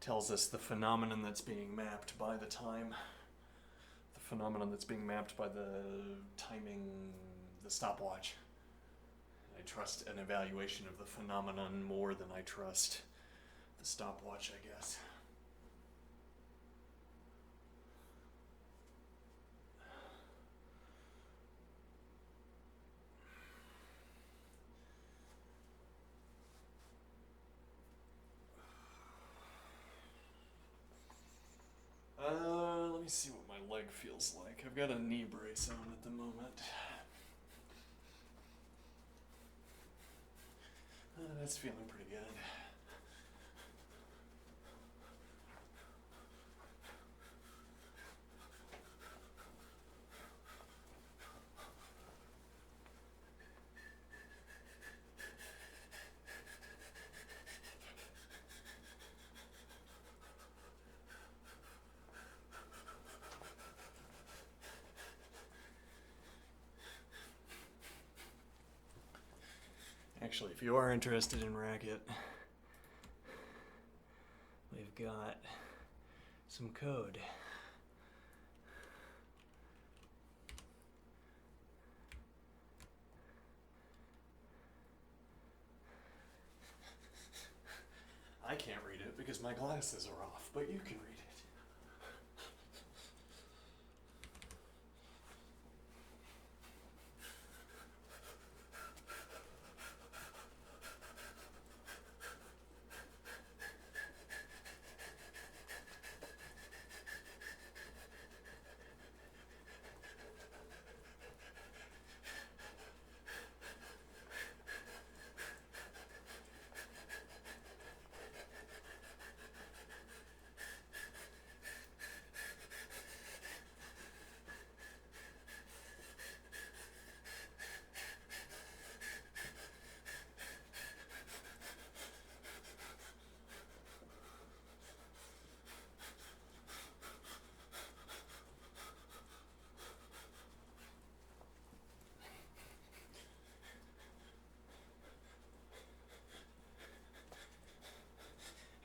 tells us the phenomenon that's being mapped by the time, the phenomenon that's being mapped by the timing, the stopwatch. I trust an evaluation of the phenomenon more than I trust the stopwatch, I guess. Let me see what my leg feels like. I've got a knee brace on at the moment. That's feeling pretty good. Actually, if you are interested in Racket, we've got some code. I can't read it because my glasses are off, but you can read it.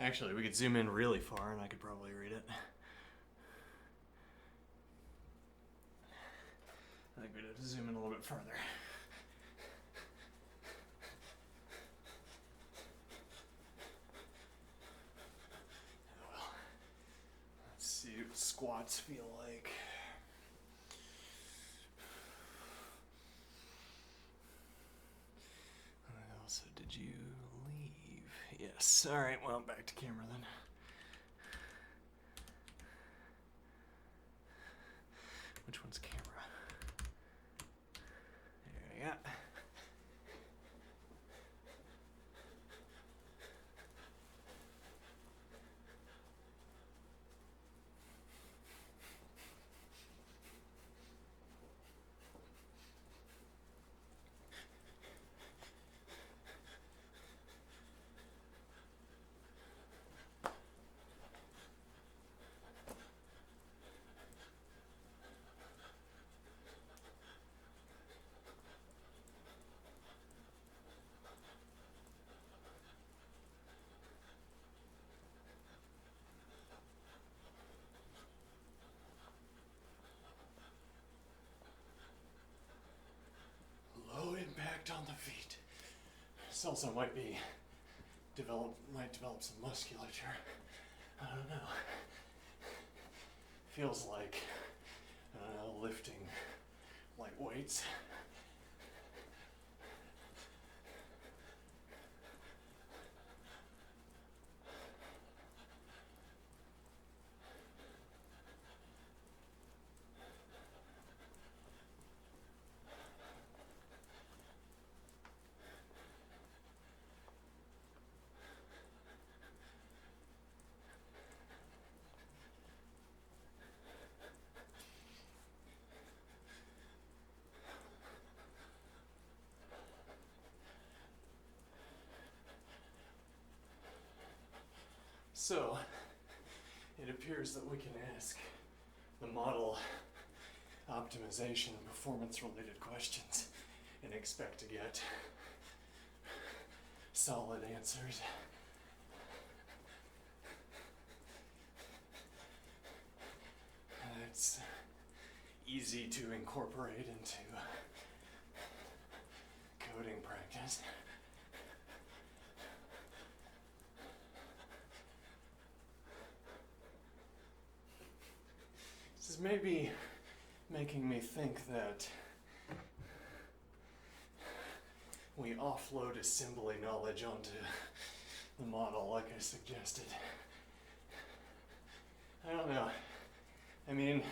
Actually, we could zoom in really far and I could probably read it. I think we'd have to zoom in a little bit further. Oh well. Let's see what squats feel like. Also, did you leave? Yes. All right. Well, back to camera then. Which one's camera? There we go. This also might develop some musculature. I don't know. Feels like lifting light weights. So, it appears that we can ask the model optimization performance-related questions and expect to get solid answers. It's easy to incorporate into coding practice. This is maybe making me think that we offload assembly knowledge onto the model like I suggested. I don't know. I mean,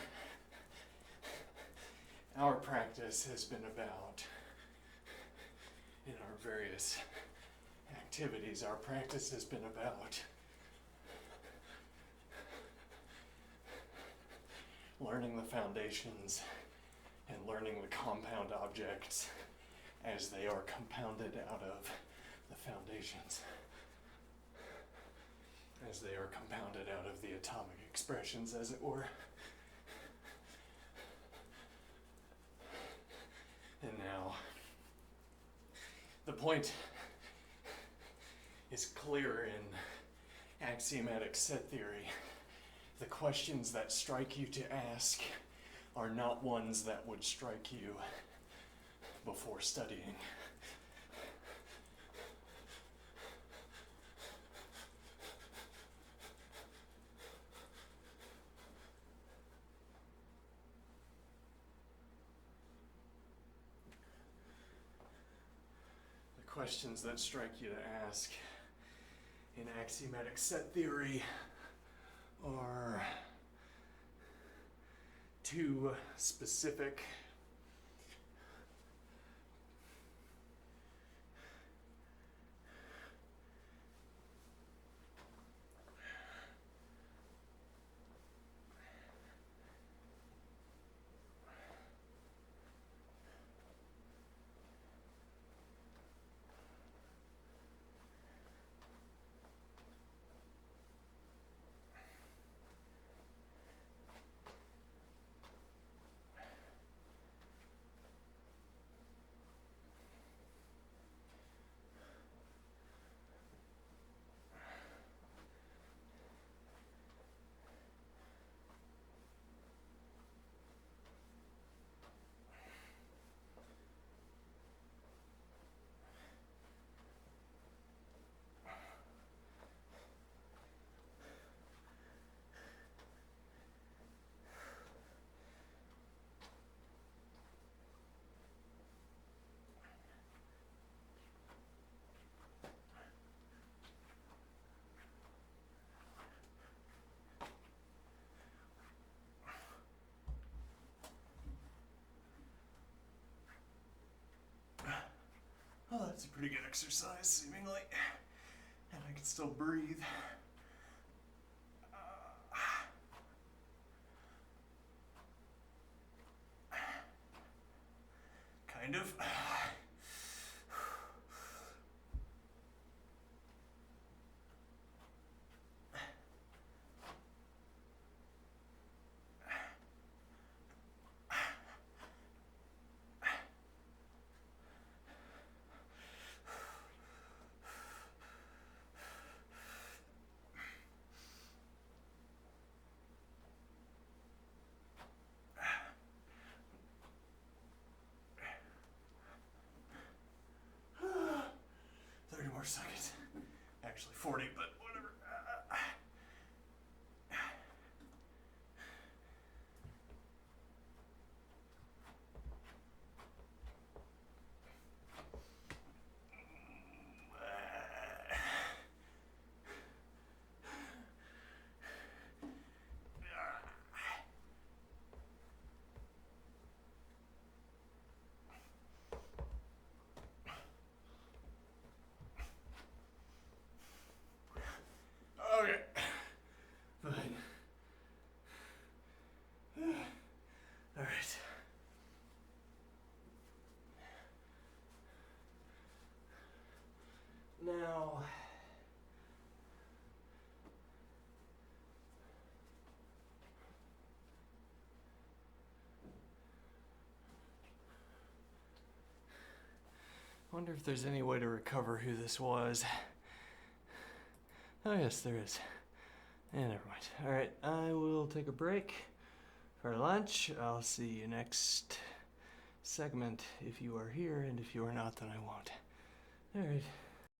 our practice has been about, in our various activities, our practice has been about learning the foundations and learning the compound objects as they are compounded out of the foundations, as they are compounded out of the atomic expressions, as it were. And now, the point is clear in axiomatic set theory. The questions that strike you to ask are not ones that would strike you before studying. The questions that strike you to ask in axiomatic set theory are too specific, oh, that's a pretty good exercise, seemingly. And I can still breathe. Kind of. more seconds. Actually 40, but whatever. Okay. Fine. All right. Now, I wonder if there's any way to recover who this was. Oh yes, there is. Never mind. Alright, I will take a break for lunch. I'll see you next segment if you are here, and if you are not, then I won't. Alright.